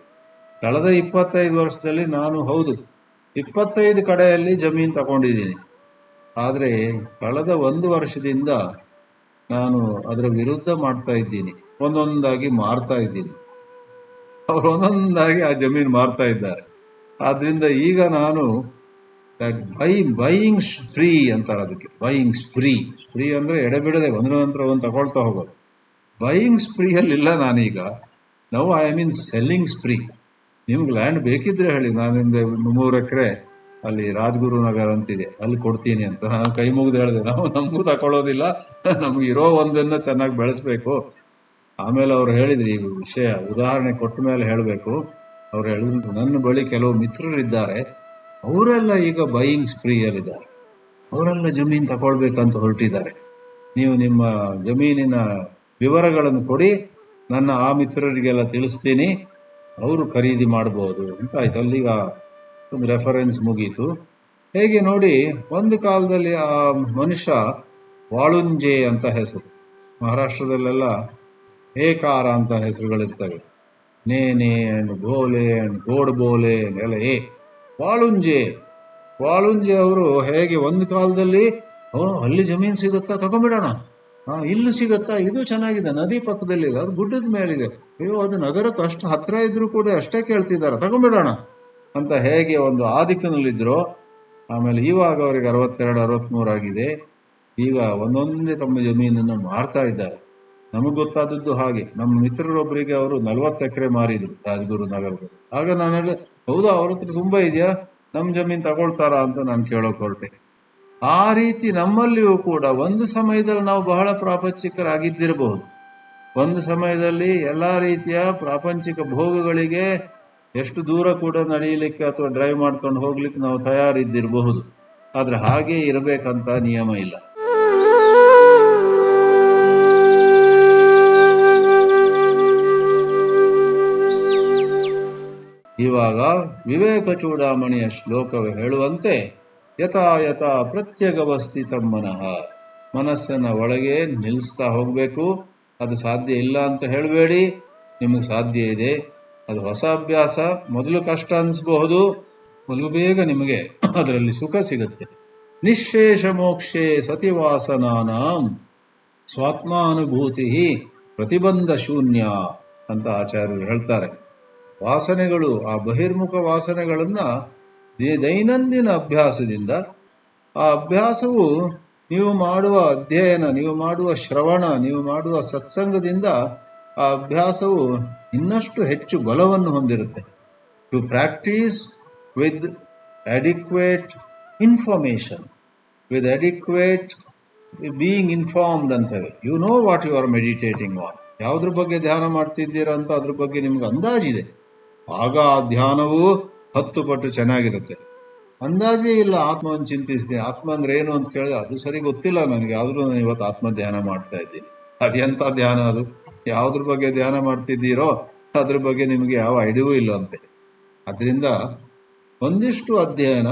ಕಳೆದ 25 ವರ್ಷದಲ್ಲಿ ನಾನು 25 ಕಡೆಯಲ್ಲಿ ಜಮೀನು ತಗೊಂಡಿದ್ದೀನಿ. ಆದರೆ ಕಳೆದ 1 ವರ್ಷದಿಂದ ನಾನು ಅದರ ವಿರುದ್ಧ ಮಾಡ್ತಾ ಇದ್ದೀನಿ. ಒಂದೊಂದಾಗಿ ಮಾರ್ತಾ ಇದ್ದೀನಿ. ಅವರು ಒಂದೊಂದಾಗಿ ಆ ಜಮೀನು ಮಾರ್ತಾ ಇದ್ದಾರೆ. ಆದ್ರಿಂದ ಈಗ ನಾನು ಬೈಯಿಂಗ್ ಸ್ಪ್ರೀ ಅಂತಾರೆ ಅದಕ್ಕೆ. ಬೈಯಿಂಗ್ ಸ್ಪ್ರೀ ಅಂದ್ರೆ ಎಡೆಬಿಡದೆ ಒಂದ್ರ ನಂತರ ಒಂದು ತಗೊಳ್ತಾ ಹೋಗೋದು. ಬೈಯಿಂಗ್ ಸ್ಪ್ರೀಯಲ್ಲಿಲ್ಲ ನಾನೀಗ. ನಾವು ಐ ಮೀನ್ ಸೆಲ್ಲಿಂಗ್ ಸ್ಪ್ರೀ. ನಿಮ್ಗೆ ಲ್ಯಾಂಡ್ ಬೇಕಿದ್ರೆ ಹೇಳಿ, ನಾನಿಂದ 3 ಎಕರೆ ಅಲ್ಲಿ ರಾಜಗುರು ನಗರ್ ಅಂತಿದೆ, ಅಲ್ಲಿ ಕೊಡ್ತೀನಿ ಅಂತ ನಾನು ಕೈ ಮುಗಿದು ಹೇಳಿದೆ. ನಮಗೂ ತಗೊಳ್ಳೋದಿಲ್ಲ, ನಮ್ಗೆ ಇರೋ ಒಂದನ್ನ ಚೆನ್ನಾಗಿ ಬೆಳೆಸ್ಬೇಕು. ಆಮೇಲೆ ಅವ್ರು ಹೇಳಿದ್ರು, ಈ ವಿಷಯ ಉದಾಹರಣೆ ಕೊಟ್ಟ ಮೇಲೆ ಹೇಳಬೇಕು. ಅವ್ರು ಹೇಳಿದ್ರು, ನನ್ನ ಬಳಿ ಕೆಲವು ಮಿತ್ರರಿದ್ದಾರೆ, ಅವರೆಲ್ಲ ಈಗ ಬೈಯಿಂಗ್ ಸ್ಪ್ರೀಯಲ್ಲಿದ್ದಾರೆ, ಅವರೆಲ್ಲ ಜಮೀನು ತಗೊಳ್ಬೇಕಂತ ಹೊರಟಿದ್ದಾರೆ. ನೀವು ನಿಮ್ಮ ಜಮೀನಿನ ವಿವರಗಳನ್ನು ಕೊಡಿ, ನನ್ನ ಆ ಮಿತ್ರರಿಗೆಲ್ಲ ತಿಳಿಸ್ತೀನಿ, ಅವರು ಖರೀದಿ ಮಾಡಬಹುದು ಅಂತ ಆಯ್ತು. ಅಲ್ಲಿಗ ಒಂದು ರೆಫರೆನ್ಸ್ ಮುಗೀತು. ಹೇಗೆ ನೋಡಿ, ಒಂದು ಕಾಲದಲ್ಲಿ ಆ ಮನುಷ್ಯ ವಾಳುಂಜೆ ಅಂತ ಹೆಸರು, ಮಹಾರಾಷ್ಟ್ರದಲ್ಲೆಲ್ಲ ಏಕಾರ ಅಂತ ಹೆಸರುಗಳಿರ್ತವೆ. ನೇನೆ ಅಂಡ್ ಬೋಲೆ ಅಂಡ್ ಗೋಡ್ಬೋಲೆ ಎಲ್ಲ ವಾಳುಂಜೆ ಅವರು ಹೇಗೆ ಒಂದು ಕಾಲದಲ್ಲಿ ಅಲ್ಲಿ ಜಮೀನು ಸಿಗುತ್ತಾ, ತಗೊಂಡ್ಬಿಡೋಣ, ಇಲ್ಲಿ ಸಿಗುತ್ತಾ, ಇದು ಚೆನ್ನಾಗಿದೆ, ನದಿ ಪಕ್ಕದಲ್ಲಿದೆ, ಅದು ಗುಡ್ಡದ ಮೇಲಿದೆ, ಅಯ್ಯೋ ಅದು ನಗರಕ್ಕೆ ಅಷ್ಟು ಹತ್ರ ಇದ್ರೂ ಕೂಡ ಅಷ್ಟೇ ಕೇಳ್ತಿದ್ದಾರೆ, ತಗೊಂಡ್ಬಿಡೋಣ ಅಂತ ಹೇಗೆ ಒಂದು ಆದಿಕ್ಕನಲ್ಲಿದ್ರು. ಆಮೇಲೆ ಇವಾಗ ಅವರಿಗೆ 62, 63 ಆಗಿದೆ. ಈಗ ಒಂದೊಂದೇ ತಮ್ಮ ಜಮೀನನ್ನು ಮಾರ್ತಾ ಇದ್ದಾರೆ. ನಮಗೆ ಗೊತ್ತಾದದ್ದು ಹಾಗೆ. ನಮ್ಮ ಮಿತ್ರರೊಬ್ಬರಿಗೆ ಅವರು 40 ಎಕರೆ ಮಾರಿದ್ರು ರಾಜಗುರು ನಗರದಲ್ಲಿ. ಆಗ ನಾನು ಹೇಳಿದೆ, ಹೌದಾ, ಅವ್ರ ಹತ್ರ ತುಂಬಾ ಇದೆಯಾ, ನಮ್ಮ ಜಮೀನು ತಗೊಳ್ತಾರಾ ಅಂತ ನಾನು ಕೇಳೋಕೆ ಹೊರಟೆ. ಆ ರೀತಿ ನಮ್ಮಲ್ಲಿಯೂ ಕೂಡ ಒಂದು ಸಮಯದಲ್ಲಿ ನಾವು ಬಹಳ ಪ್ರಾಪಂಚಿಕರಾಗಿದ್ದಿರಬಹುದು. ಒಂದು ಸಮಯದಲ್ಲಿ ಎಲ್ಲಾ ರೀತಿಯ ಪ್ರಾಪಂಚಿಕ ಭೋಗಗಳಿಗೆ ಎಷ್ಟು ದೂರ ಕೂಡ ನಡೆಯಲಿಕ್ಕೆ ಅಥವಾ ಡ್ರೈವ್ ಮಾಡ್ಕೊಂಡು ಹೋಗ್ಲಿಕ್ಕೆ ನಾವು ತಯಾರಿದ್ದಿರಬಹುದು. ಆದ್ರೆ ಹಾಗೆ ಇರಬೇಕಂತ ನಿಯಮ ಇಲ್ಲ. ಇವಾಗ ವಿವೇಕ ಚೂಡಾಮಣಿಯ ಶ್ಲೋಕವೇ ಹೇಳುವಂತೆ, ಯಥಾ ಯಥಾ ಪ್ರತ್ಯಗವಸ್ಥಿತಂ ಮನಃ. ಮನಸ್ಸನ್ನು ಒಳಗೆ ನಿಲ್ಲಿಸ್ತಾ ಹೋಗಬೇಕು. ಅದು ಸಾಧ್ಯ ಇಲ್ಲ ಅಂತ ಹೇಳಬೇಡಿ, ನಿಮಗೆ ಸಾಧ್ಯ ಇದೆ. ಅದು ಹೊಸ ಅಭ್ಯಾಸ, ಮೊದಲು ಕಷ್ಟ ಅನಿಸಬಹುದು, ಮೊದಲು ಬೇಗ ನಿಮಗೆ ಅದರಲ್ಲಿ ಸುಖ ಸಿಗುತ್ತೆ. ನಿಶೇಷ ಮೋಕ್ಷೇ ಸತಿವಾಸನಾನಾಂ ಸ್ವಾತ್ಮಾನುಭೂತಿ ಪ್ರತಿಬಂಧ ಶೂನ್ಯ ಅಂತ ಆಚಾರ್ಯರು ಹೇಳ್ತಾರೆ. ವಾಸನೆಗಳು, ಆ ಬಹಿರ್ಮುಖ ವಾಸನೆಗಳನ್ನ ದೈನಂದಿನ ಅಭ್ಯಾಸದಿಂದ, ಆ ಅಭ್ಯಾಸವು ನೀವು ಮಾಡುವ ಅಧ್ಯಯನ, ನೀವು ಮಾಡುವ ಶ್ರವಣ, ನೀವು ಮಾಡುವ ಸತ್ಸಂಗದಿಂದ ಆ ಅಭ್ಯಾಸವು ಇನ್ನಷ್ಟು ಹೆಚ್ಚು ಬಲವನ್ನು ಹೊಂದಿರುತ್ತೆ. To practise with adequate information, with adequate being informed ಅಂತೇವೆ. You know what you are meditating on. ಯಾವುದ್ರ ಬಗ್ಗೆ ಧ್ಯಾನ ಮಾಡ್ತಿದ್ದೀರಾ ಅಂತ ಅದ್ರ ಬಗ್ಗೆ ನಿಮ್ಗೆ ಅಂದಾಜಿದೆ. ಆಗ ಆ ಧ್ಯಾನವು 10 ಪಟ್ಟು ಚೆನ್ನಾಗಿರುತ್ತೆ. ಅಂದಾಜೇ ಇಲ್ಲ, ಆತ್ಮವನ್ನು ಚಿಂತಿಸ್ತೀನಿ, ಆತ್ಮ ಅಂದ್ರೆ ಏನು ಅಂತ ಕೇಳಿದ್ರೆ ಅದು ಸರಿ ಗೊತ್ತಿಲ್ಲ ನನಗೆ, ಆದ್ರೂ ನಾನು ಇವತ್ತು ಆತ್ಮ ಧ್ಯಾನ ಮಾಡ್ತಾ ಇದ್ದೀನಿ. ಅದೆಂಥ ಧ್ಯಾನ ಅದು? ಯಾವುದ್ರ ಬಗ್ಗೆ ಧ್ಯಾನ ಮಾಡ್ತಿದ್ದೀರೋ ಅದ್ರ ಬಗ್ಗೆ ನಿಮಗೆ ಯಾವ ಐಡಿಯಾವೂ ಇಲ್ಲ ಅಂತೆ. ಅದರಿಂದ ಒಂದಿಷ್ಟು ಅಧ್ಯಯನ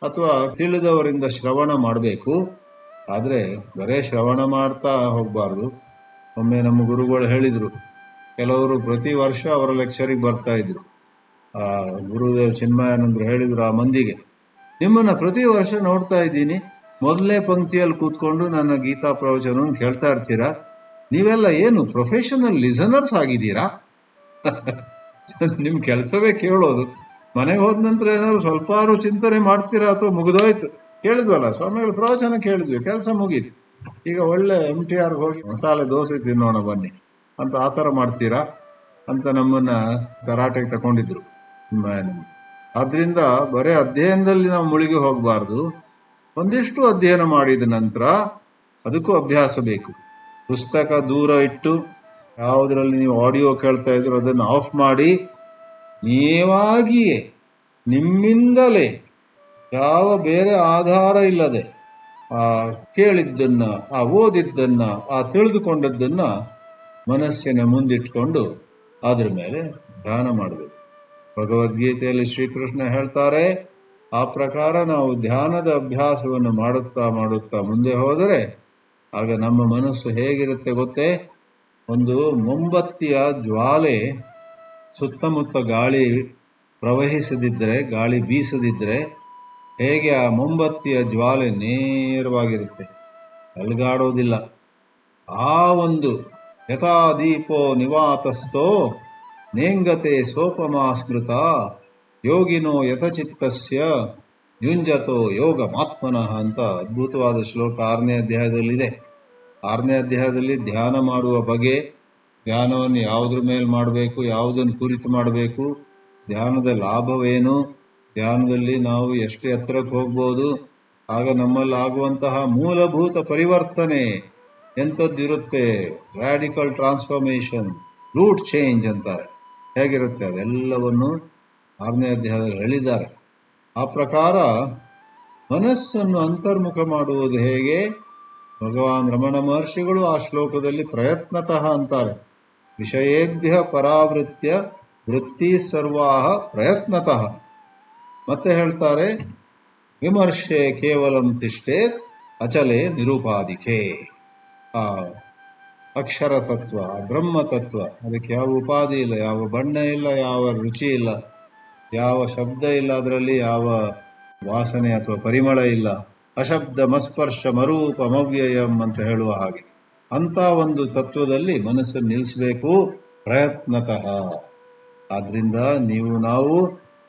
ಅಥವಾ ತಿಳಿದವರಿಂದ ಶ್ರವಣ ಮಾಡಬೇಕು. ಆದರೆ ಬರೇ ಶ್ರವಣ ಮಾಡ್ತಾ ಹೋಗಬಾರ್ದು. ಒಮ್ಮೆ ನಮ್ಮ ಗುರುಗಳು ಹೇಳಿದರು, ಕೆಲವರು ಪ್ರತಿ ವರ್ಷ ಅವರ ಲೆಕ್ಚರಿಗೆ ಬರ್ತಾ ಇದ್ರು. ಆ ಗುರುದೇವ್ ಚಿನ್ಮಯಾನಂದರು ಹೇಳಿದ್ರು ಆ ಮಂದಿಗೆ, ನಿಮ್ಮನ್ನ ಪ್ರತಿ ವರ್ಷ ನೋಡ್ತಾ ಇದ್ದೀನಿ, ಮೊದಲನೇ ಪಂಕ್ತಿಯಲ್ಲಿ ಕೂತ್ಕೊಂಡು ನನ್ನ ಗೀತಾ ಪ್ರವಚನವನ್ನು ಕೇಳ್ತಾ ಇರ್ತೀರಾ, ನೀವೆಲ್ಲ ಏನು ಪ್ರೊಫೆಷನಲ್ ಲಿಸನರ್ಸ್ ಆಗಿದ್ದೀರಾ? ನಿಮ್ ಕೆಲಸವೇ ಕೇಳೋದು. ಮನೆಗೆ ಹೋದ ನಂತರ ಏನಾದ್ರು ಸ್ವಲ್ಪಾರು ಚಿಂತನೆ ಮಾಡ್ತೀರಾ ಅಥವಾ ಮುಗಿದೋಯ್ತು? ಕೇಳಿದ್ವಲ್ಲ ಸ್ವಾಮಿಗಳು ಪ್ರವಚನ ಕೇಳಿದ್ವಿ, ಕೆಲಸ ಮುಗೀತು, ಈಗ ಒಳ್ಳೆ MTR ಹೋಗಿ ಮಸಾಲೆ ದೋಸೆ ತಿನ್ನೋಣ ಬನ್ನಿ ಅಂತ ಆ ಥರ ಮಾಡ್ತೀರಾ ಅಂತ ನಮ್ಮನ್ನ ತರಾಟೆಗೆ ತಗೊಂಡಿದ್ರು. ಆದ್ರಿಂದ ಬರೇ ಅಧ್ಯಯನದಲ್ಲಿ ನಾವು ಮುಳುಗಿ ಹೋಗಬಾರ್ದು. ಒಂದಿಷ್ಟು ಅಧ್ಯಯನ ಮಾಡಿದ ನಂತರ ಅದಕ್ಕೂ ಅಭ್ಯಾಸ ಬೇಕು. ಪುಸ್ತಕ ದೂರ ಇಟ್ಟು, ಯಾವುದರಲ್ಲಿ ನೀವು ಆಡಿಯೋ ಕೇಳ್ತಾ ಇದ್ರು ಅದನ್ನು ಆಫ್ ಮಾಡಿ, ನೀವಾಗಿಯೇ ನಿಮ್ಮಿಂದಲೇ ಯಾವ ಬೇರೆ ಆಧಾರ ಇಲ್ಲದೆ ಆ ಕೇಳಿದ್ದನ್ನ, ಆ ಓದಿದ್ದನ್ನ, ಆ ತಿಳಿದುಕೊಂಡದ್ದನ್ನ ಮನಸ್ಸಿನ ಮುಂದಿಟ್ಕೊಂಡು ಅದ್ರ ಮೇಲೆ ಧ್ಯಾನ ಮಾಡಬೇಕು. ಭಗವದ್ಗೀತೆಯಲ್ಲಿ ಶ್ರೀಕೃಷ್ಣ ಹೇಳ್ತಾರೆ, ಆ ಪ್ರಕಾರ ನಾವು ಧ್ಯಾನದ ಅಭ್ಯಾಸವನ್ನು ಮಾಡುತ್ತಾ ಮಾಡುತ್ತಾ ಮುಂದೆ ಹೋದರೆ ಆಗ ನಮ್ಮ ಮನಸ್ಸು ಹೇಗಿರುತ್ತೆ ಗೊತ್ತೇ? ಒಂದು ಮೊಂಬತ್ತಿಯ ಜ್ವಾಲೆ ಸುತ್ತಮುತ್ತ ಗಾಳಿ ಪ್ರವಹಿಸದಿದ್ದರೆ, ಗಾಳಿ ಬೀಸದಿದ್ದರೆ ಹೇಗೆ ಆ ಮೊಂಬತ್ತಿಯ ಜ್ವಾಲೆ ನೇರವಾಗಿರುತ್ತೆ, ಅಲುಗಾಡೋದಿಲ್ಲ. ಆ ಒಂದು ಯಥಾ ದೀಪೋ ನಿವಾತಸ್ಥೋ ನೇಂಗತೆ ಸೋಪಮಾ ಸ್ಮೃತ ಯೋಗಿನೋ ಯಥಚಿತ್ತಸ್ಯ ಯುಂಜತೋ ಯೋಗ ಮಾತ್ಮನಃ ಅಂತ ಅದ್ಭುತವಾದ ಶ್ಲೋಕ 6ನೇ ಅಧ್ಯಾಯದಲ್ಲಿದೆ. 6ನೇ ಅಧ್ಯಾಯದಲ್ಲಿ ಧ್ಯಾನ ಮಾಡುವ ಬಗೆ, ಧ್ಯಾನವನ್ನು ಯಾವುದ್ರ ಮೇಲೆ ಮಾಡಬೇಕು, ಯಾವುದನ್ನು ಕುರಿತು ಮಾಡಬೇಕು, ಧ್ಯಾನದ ಲಾಭವೇನು, ಧ್ಯಾನದಲ್ಲಿ ನಾವು ಎಷ್ಟು ಎತ್ತರಕ್ಕೆ ಹೋಗ್ಬೋದು, ಆಗ ನಮ್ಮಲ್ಲಿ ಆಗುವಂತಹ ಮೂಲಭೂತ ಪರಿವರ್ತನೆ ಎಂಥದ್ದಿರುತ್ತೆ, ರ್ಯಾಡಿಕಲ್ ಟ್ರಾನ್ಸ್ಫಾರ್ಮೇಶನ್, ರೂಟ್ ಚೇಂಜ್ ಅಂತಾರೆ, ಹೇಗಿರುತ್ತೆ ಅದೆಲ್ಲವನ್ನು 6ನೇ ಅಧ್ಯಾಯದಲ್ಲಿ ಹೇಳಿದ್ದಾರೆ. ಆ ಪ್ರಕಾರ ಮನಸ್ಸನ್ನು ಅಂತರ್ಮುಖ ಮಾಡುವುದು ಹೇಗೆ? ಭಗವಾನ್ ರಮಣ ಮಹರ್ಷಿಗಳು ಆ ಶ್ಲೋಕದಲ್ಲಿ ಪ್ರಯತ್ನತಃ ಅಂತಾರೆ. ವಿಷಯೇಭ್ಯ ಪರಾವೃತ್ಯ ವೃತ್ತಿ ಸರ್ವಾಹ ಪ್ರಯತ್ನತಃ. ಮತ್ತೆ ಹೇಳ್ತಾರೆ, ವಿಮರ್ಶೆ ಕೇವಲಂ ತಿಷ್ಟೇತ್ ಅಚಲೆ ನಿರೂಪಾದಿಕೆ. ಆ ಅಕ್ಷರ ತತ್ವ, ಬ್ರಹ್ಮ ತತ್ವ, ಅದಕ್ಕೆ ಯಾವ ಉಪಾಧಿ ಇಲ್ಲ, ಯಾವ ಬಣ್ಣ ಇಲ್ಲ, ಯಾವ ರುಚಿ ಇಲ್ಲ, ಯಾವ ಶಬ್ದ ಇಲ್ಲ, ಅದರಲ್ಲಿ ಯಾವ ವಾಸನೆ ಅಥವಾ ಪರಿಮಳ ಇಲ್ಲ. ಅಶಬ್ದ ಮಸ್ಪರ್ಶ ಮರೂಪ ಮವ್ಯಯಂ ಅಂತ ಹೇಳುವ ಹಾಗೆ ಅಂತ ಒಂದು ತತ್ವದಲ್ಲಿ ಮನಸ್ಸನ್ನು ನಿಲ್ಲಿಸಬೇಕು ಪ್ರಯತ್ನತಃ. ಆದ್ರಿಂದ ನೀವು ನಾವು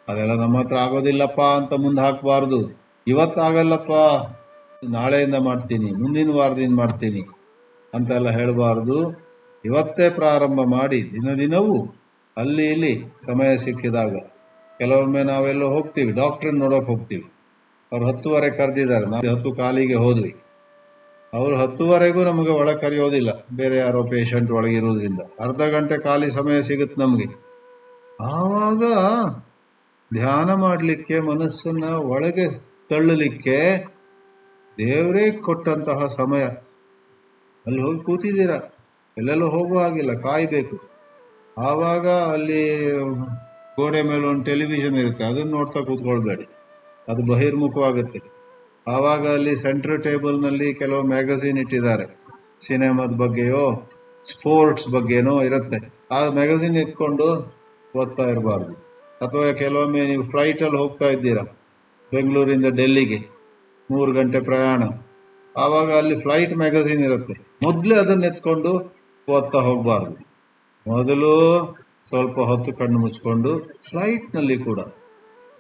ಅದೆಲ್ಲ ನಮ್ಮ ಹತ್ರ ಆಗೋದಿಲ್ಲಪ್ಪ ಅಂತ ಮುಂದೆ ಹಾಕಬಾರ್ದು. ಇವತ್ತಾಗಲ್ಲಪ್ಪ, ನಾಳೆಯಿಂದ ಮಾಡ್ತೀನಿ, ಮುಂದಿನ ವಾರದಿಂದ ಮಾಡ್ತೀನಿ ಅಂತೆಲ್ಲ ಹೇಳಬಾರ್ದು. ಇವತ್ತೇ ಪ್ರಾರಂಭ ಮಾಡಿ ದಿನವೂ ಅಲ್ಲಿ ಇಲ್ಲಿ ಸಮಯ ಸಿಕ್ಕಿದಾಗ. ಕೆಲವೊಮ್ಮೆ ನಾವೆಲ್ಲ ಹೋಗ್ತೀವಿ, ಡಾಕ್ಟ್ರನ್ನ ನೋಡೋಕೆ ಹೋಗ್ತೀವಿ, ಅವ್ರು 10:30 ಕರೆದಿದ್ದಾರೆ, ನಾವು 10:15 ಹೋದ್ವಿ. ಅವರು 10:00ವರೆಗೂ ನಮಗೆ ಒಳಗೆ ಕರೆಯೋದಿಲ್ಲ, ಬೇರೆ ಯಾರೋ ಪೇಷಂಟ್ ಒಳಗಿರೋದ್ರಿಂದ ಅರ್ಧ ಗಂಟೆ ಖಾಲಿ ಸಮಯ ಸಿಗುತ್ತೆ ನಮಗೆ. ಆವಾಗ ಧ್ಯಾನ ಮಾಡಲಿಕ್ಕೆ, ಮನಸ್ಸನ್ನ ಒಳಗೆ ತಳ್ಳಲಿಕ್ಕೆ ದೇವರೇ ಕೊಟ್ಟಂತಹ ಸಮಯ. ಅಲ್ಲಿ ಹೋಗಿ ಕೂತಿದ್ದೀರಾ, ಎಲ್ಲೆಲ್ಲೋ ಹೋಗುವ ಹಾಗಿಲ್ಲ, ಕಾಯಬೇಕು. ಆವಾಗ ಅಲ್ಲಿ ಗೋಡೆ ಮೇಲೆ ಒಂದು ಟೆಲಿವಿಷನ್ ಇರುತ್ತೆ, ಅದನ್ನು ನೋಡ್ತಾ ಕೂತ್ಕೊಳ್ಬೇಡಿ, ಅದು ಬಹಿರ್ಮುಖವಾಗುತ್ತೆ. ಆವಾಗ ಅಲ್ಲಿ ಸೆಂಟ್ರ್ ಟೇಬಲ್ನಲ್ಲಿ ಕೆಲವು ಮ್ಯಾಗಝಿನ್ ಇಟ್ಟಿದ್ದಾರೆ, ಸಿನಿಮಾದ ಬಗ್ಗೆಯೋ ಸ್ಪೋರ್ಟ್ಸ್ ಬಗ್ಗೆನೋ ಇರುತ್ತೆ. ಆ ಮ್ಯಾಗಝಿನ್ ಎತ್ಕೊಂಡು ಓದ್ತಾ ಇರಬಾರ್ದು. ಅಥವಾ ಕೆಲವೊಮ್ಮೆ ನೀವು ಫ್ಲೈಟಲ್ಲಿ ಹೋಗ್ತಾ ಇದ್ದೀರಾ ಬೆಂಗಳೂರಿಂದ ಡೆಲ್ಲಿಗೆ, 3 ಗಂಟೆ ಪ್ರಯಾಣ. ಆವಾಗ ಅಲ್ಲಿ ಫ್ಲೈಟ್ ಮ್ಯಾಗಝಿನ್ ಇರುತ್ತೆ, ಮೊದಲೇ ಅದನ್ನ ಎತ್ಕೊಂಡು ಓದ್ತಾ ಹೋಗಬಾರ್ದು. ಮೊದಲು ಸ್ವಲ್ಪ ಹೊತ್ತು ಕಣ್ಣು ಮುಚ್ಕೊಂಡು ಫ್ಲೈಟ್ನಲ್ಲಿ ಕೂಡ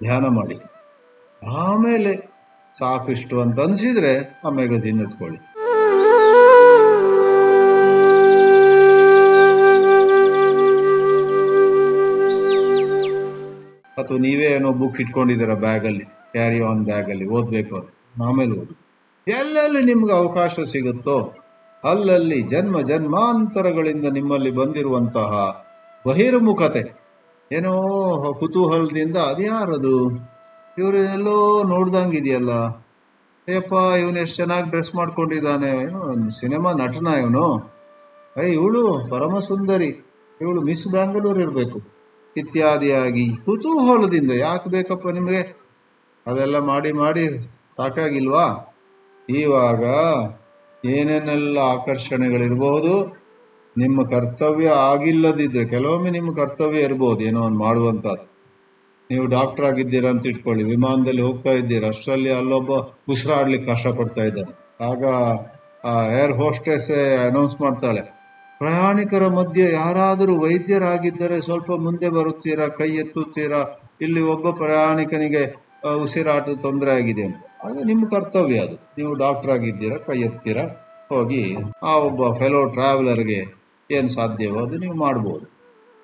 ಧ್ಯಾನ ಮಾಡಿ, ಆಮೇಲೆ ಸಾಕಿಷ್ಟು ಅಂತ ಅನಿಸಿದ್ರೆ ಆ ಮ್ಯಾಗಝಿನ್ ಎತ್ಕೊಳ್ಳಿ. ಅಥವಾ ನೀವೇ ಏನೋ ಬುಕ್ ಇಟ್ಕೊಂಡಿದ್ದೀರ ಬ್ಯಾಗಲ್ಲಿ, ಕ್ಯಾರಿ ಆನ್ ಬ್ಯಾಗಲ್ಲಿ, ಓದಬೇಕು ಅಂತ, ಆಮೇಲೆ ಓದಿ. ಎಲ್ಲೆಲ್ಲಿ ನಿಮ್ಗೆ ಅವಕಾಶ ಸಿಗುತ್ತೋ ಅಲ್ಲಲ್ಲಿ ಜನ್ಮ ಜನ್ಮಾಂತರಗಳಿಂದ ನಿಮ್ಮಲ್ಲಿ ಬಂದಿರುವಂತಹ ಬಹಿರ್ಮುಖತೆ, ಏನೋ ಕುತೂಹಲದಿಂದ ಅದ್ಯಾರದು, ಇವರು ಎಲ್ಲೋ ನೋಡ್ದಂಗಿದೆಯಲ್ಲ, ಅಯ್ಯಪ್ಪ ಇವನು ಎಷ್ಟು ಚೆನ್ನಾಗಿ ಡ್ರೆಸ್ ಮಾಡ್ಕೊಂಡಿದ್ದಾನೆ, ಸಿನಿಮಾ ನಟನ ಇವನು, ಇವಳು ಪರಮ ಸುಂದರಿ, ಇವಳು ಮಿಸ್ ಬ್ಯಾಂಗ್ಳೂರ್ ಇರಬೇಕು, ಇತ್ಯಾದಿಯಾಗಿ ಕುತೂಹಲದಿಂದ. ಯಾಕೆ ಬೇಕಪ್ಪ ನಿಮಗೆ ಅದೆಲ್ಲ ಮಾಡಿ ಮಾಡಿ ಸಾಕಾಗಿಲ್ವಾ? ಇವಾಗ ಏನೇನೆಲ್ಲ ಆಕರ್ಷಣೆಗಳಿರಬಹುದು, ನಿಮ್ಮ ಕರ್ತವ್ಯ ಆಗಿಲ್ಲದಿದ್ರೆ, ಕೆಲವೊಮ್ಮೆ ನಿಮ್ಮ ಕರ್ತವ್ಯ ಇರ್ಬೋದು ಏನೋ ಒಂದು ಮಾಡುವಂಥದ್ದು. ನೀವು ಡಾಕ್ಟರ್ ಆಗಿದ್ದೀರಾ ಅಂತ ಇಟ್ಕೊಳ್ಳಿ, ವಿಮಾನದಲ್ಲಿ ಹೋಗ್ತಾ ಇದ್ದೀರಾ, ಅಷ್ಟರಲ್ಲಿ ಅಲ್ಲೊಬ್ಬ ಉಸಿರಾಡ್ಲಿಕ್ಕೆ ಕಷ್ಟಪಡ್ತಾ ಇದ್ದಾನೆ. ಆಗ ಆ ಏರ್ ಹೋಸ್ಟೆಸ್ ಅನೌನ್ಸ್ ಮಾಡ್ತಾಳೆ, ಪ್ರಯಾಣಿಕರ ಮಧ್ಯೆ ಯಾರಾದರೂ ವೈದ್ಯರಾಗಿದ್ದರೆ ಸ್ವಲ್ಪ ಮುಂದೆ ಬರುತ್ತೀರಾ, ಕೈ ಎತ್ತುತ್ತೀರಾ, ಇಲ್ಲಿ ಒಬ್ಬ ಪ್ರಯಾಣಿಕನಿಗೆ ಉಸಿರಾಟದ ತೊಂದರೆ ಆಗಿದೆ ಅಂತ. ಆಗ ನಿಮ್ಮ ಕರ್ತವ್ಯ ಅದು. ನೀವು ಡಾಕ್ಟರ್ ಆಗಿದ್ದೀರಾ, ಕೈ ಎತ್ತೀರಾ, ಹೋಗಿ ಆ ಒಬ್ಬ ಫೆಲೋ ಟ್ರಾವೆಲರ್ಗೆ ಏನು ಸಾಧ್ಯವೋ ಅದು ನೀವು ಮಾಡ್ಬೋದು.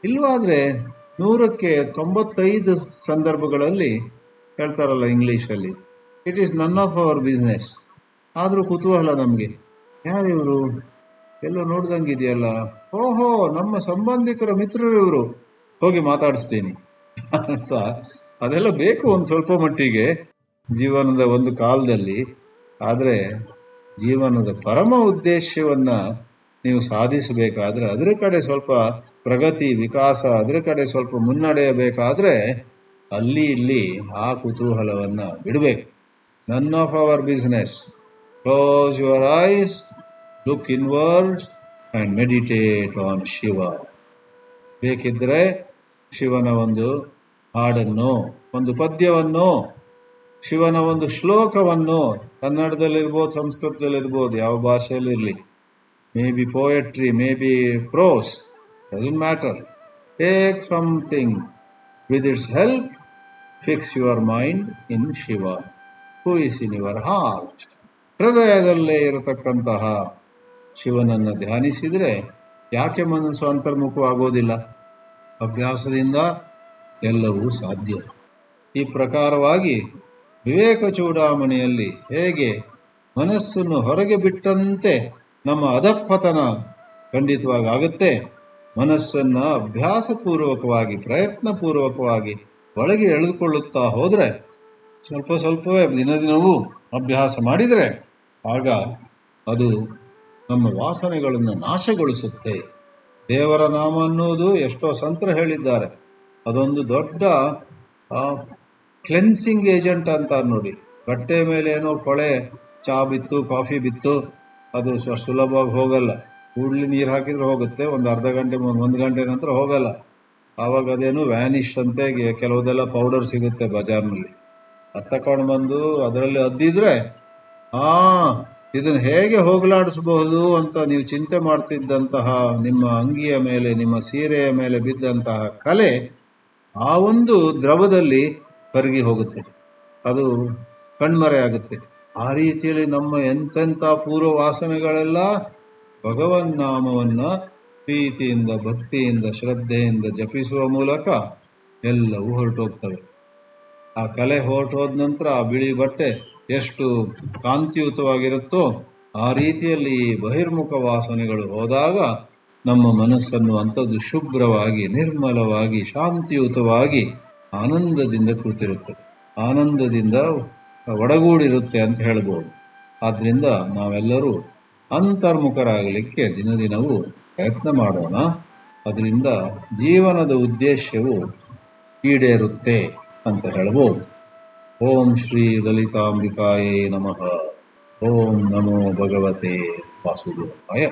ಇಲ್ವಾದ್ರೆ 100ಕ್ಕೆ 95 ಸಂದರ್ಭಗಳಲ್ಲಿ ಹೇಳ್ತಾರಲ್ಲ ಇಂಗ್ಲೀಷಲ್ಲಿ, it is none of our business. ಆದರೂ ಕುತೂಹಲ ನಮಗೆ, ಯಾರಿವರು, ಎಲ್ಲೋ ನೋಡ್ದಂಗಿದೆಯಲ್ಲ, ಓಹೋ ನಮ್ಮ ಸಂಬಂಧಿಕರ ಮಿತ್ರರು ಇವರು, ಹೋಗಿ ಮಾತಾಡಿಸ್ತೀನಿ ಅಂತ. ಅದೆಲ್ಲ ಬೇಕು ಒಂದು ಸ್ವಲ್ಪ ಮಟ್ಟಿಗೆ ಜೀವನದ ಒಂದು ಕಾಲದಲ್ಲಿ. ಆದರೆ ಜೀವನದ ಪರಮ ಉದ್ದೇಶವನ್ನ ನೀವು ಸಾಧಿಸಬೇಕಾದ್ರೆ, ಅದರ ಕಡೆ ಸ್ವಲ್ಪ ಪ್ರಗತಿ ವಿಕಾಸ, ಅದರ ಕಡೆ ಸ್ವಲ್ಪ ಮುನ್ನಡೆಯಬೇಕಾದ್ರೆ ಅಲ್ಲಿ ಇಲ್ಲಿ ಆ ಕುತೂಹಲವನ್ನ ಬಿಡಬೇಕು. None of our business. Close your eyes, look inward and meditate on Shiva. ಬೇಕಿದ್ರೆ ಶಿವನ ಒಂದು ಹಾಡನ್ನು, ಒಂದು ಪದ್ಯವನ್ನು, ಶಿವನ ಒಂದು ಶ್ಲೋಕವನ್ನು, ಕನ್ನಡದಲ್ಲಿರ್ಬೋದು, ಸಂಸ್ಕೃತದಲ್ಲಿರ್ಬೋದು, ಯಾವ ಭಾಷೆಯಲ್ಲಿರಲಿ, may be poetry, may be prose, doesn't matter. Take something, with its help fix your mind in Shiva who is in your heart. ಹೃದಯದಲ್ಲೇ ಇರತಕ್ಕಂತಹ ಶಿವನನ್ನು ಧ್ಯಾನಿಸಿದರೆ ಯಾಕೆ ಮನಸ್ಸು ಅಂತರ್ಮುಖವಾಗೋದಿಲ್ಲ? ಅಭ್ಯಾಸದಿಂದ ಎಲ್ಲವೂ ಸಾಧ್ಯ. ಈ ಪ್ರಕಾರವಾಗಿ ವಿವೇಕ ಚೂಡಾಮಣಿಯಲ್ಲಿ ಹೇಗೆ ಮನಸ್ಸನ್ನು ಹೊರಗೆ ಬಿಟ್ಟಂತೆ ನಮ್ಮ ಅಧಃಪತನ ಖಂಡಿತವಾಗಿ ಆಗುತ್ತೆ, ಮನಸ್ಸನ್ನ ಅಭ್ಯಾಸಪೂರ್ವಕವಾಗಿ ಪ್ರಯತ್ನಪೂರ್ವಕವಾಗಿ ಒಳಗೆ ಎಳೆದುಕೊಳ್ಳುತ್ತಾ ಹೋದರೆ, ಸ್ವಲ್ಪ ಸ್ವಲ್ಪವೇ ದಿನದಿನವೂ ಅಭ್ಯಾಸ ಮಾಡಿದರೆ ಆಗ ಅದು ನಮ್ಮ ವಾಸನೆಗಳನ್ನು ನಾಶಗೊಳಿಸುತ್ತೆ. ದೇವರ ನಾಮ ಅನ್ನೋದು ಎಷ್ಟೋ ಸಂತರು ಹೇಳಿದ್ದಾರೆ, ಅದೊಂದು ದೊಡ್ಡ ಕ್ಲೆನ್ಸಿಂಗ್ ಏಜೆಂಟ್ ಅಂತ ನೋಡಿ. ಬಟ್ಟೆ ಮೇಲೆ ಏನೋ ಕೊಳೆ, ಚಹಾ ಬಿತ್ತು, ಕಾಫಿ ಬಿತ್ತು, ಅದು ಸುಲಭವಾಗಿ ಹೋಗಲ್ಲ. ಕೂಡಲಿ ನೀರು ಹಾಕಿದ್ರೆ ಹೋಗುತ್ತೆ, ಒಂದು ಅರ್ಧ ಗಂಟೆ 1 ಗಂಟೆ ನಂತರ ಹೋಗಲ್ಲ. ಆವಾಗ ಅದೇನು ವ್ಯಾನಿಷ್ ಅಂತೆ ಕೆಲವುದೆಲ್ಲ ಪೌಡರ್ ಸಿಗುತ್ತೆ ಬಜಾರ್ನಲ್ಲಿ, ಅದು ತಕೊಂಡು ಬಂದು ಅದರಲ್ಲಿ ಅದ್ದಿದ್ರೆ ಇದನ್ನು ಹೇಗೆ ಹೋಗಲಾಡಿಸಬಹುದು ಅಂತ ನೀವು ಚಿಂತೆ ಮಾಡ್ತಿದ್ದಂತಹ ನಿಮ್ಮ ಅಂಗಿಯ ಮೇಲೆ, ನಿಮ್ಮ ಸೀರೆಯ ಮೇಲೆ ಬಿದ್ದಂತಹ ಕಲೆ ಆ ಒಂದು ದ್ರವದಲ್ಲಿ ಕರಗಿ ಹೋಗುತ್ತೆ, ಅದು ಕಣ್ಮರೆ ಆಗುತ್ತೆ. ಆ ರೀತಿಯಲ್ಲಿ ನಮ್ಮ ಎಂತೆಂಥ ಪೂರ್ವ ವಾಸನೆಗಳೆಲ್ಲ ಭಗವನ್ ನಾಮವನ್ನ ಪ್ರೀತಿಯಿಂದ, ಭಕ್ತಿಯಿಂದ, ಶ್ರದ್ಧೆಯಿಂದ ಜಪಿಸುವ ಮೂಲಕ ಎಲ್ಲವೂ ಹೊರಟೋಗ್ತವೆ. ಆ ಕಲೆ ಹೊರಟೋದ ನಂತರ ಆ ಬಿಳಿ ಬಟ್ಟೆ ಎಷ್ಟು ಕಾಂತಿಯುತವಾಗಿರುತ್ತೋ ಆ ರೀತಿಯಲ್ಲಿ ಬಹಿರ್ಮುಖ ವಾಸನೆಗಳು ಹೋದಾಗ ನಮ್ಮ ಮನಸ್ಸನ್ನು ಅಂಥದ್ದು ಶುಭ್ರವಾಗಿ, ನಿರ್ಮಲವಾಗಿ, ಶಾಂತಿಯುತವಾಗಿ, ಆನಂದದಿಂದ ಕೂತಿರುತ್ತೆ, ಆನಂದದಿಂದ ಒಡಗೂಡಿರುತ್ತೆ ಅಂತ ಹೇಳ್ಬೋದು. ಆದ್ದರಿಂದ ನಾವೆಲ್ಲರೂ ಅಂತರ್ಮುಖರಾಗಲಿಕ್ಕೆ ದಿನದಿನವೂ ಪ್ರಯತ್ನ ಮಾಡೋಣ. ಅದರಿಂದ ಜೀವನದ ಉದ್ದೇಶವು ಈಡೇರುತ್ತೆ ಅಂತ ಹೇಳ್ಬೋದು. ಓಂ ಶ್ರೀ ಲಲಿತಾಂಬಿಕಾಯೇ ನಮಃ. ಓಂ ನಮೋ ಭಗವತೆ ವಾಸುದೇವಾಯ.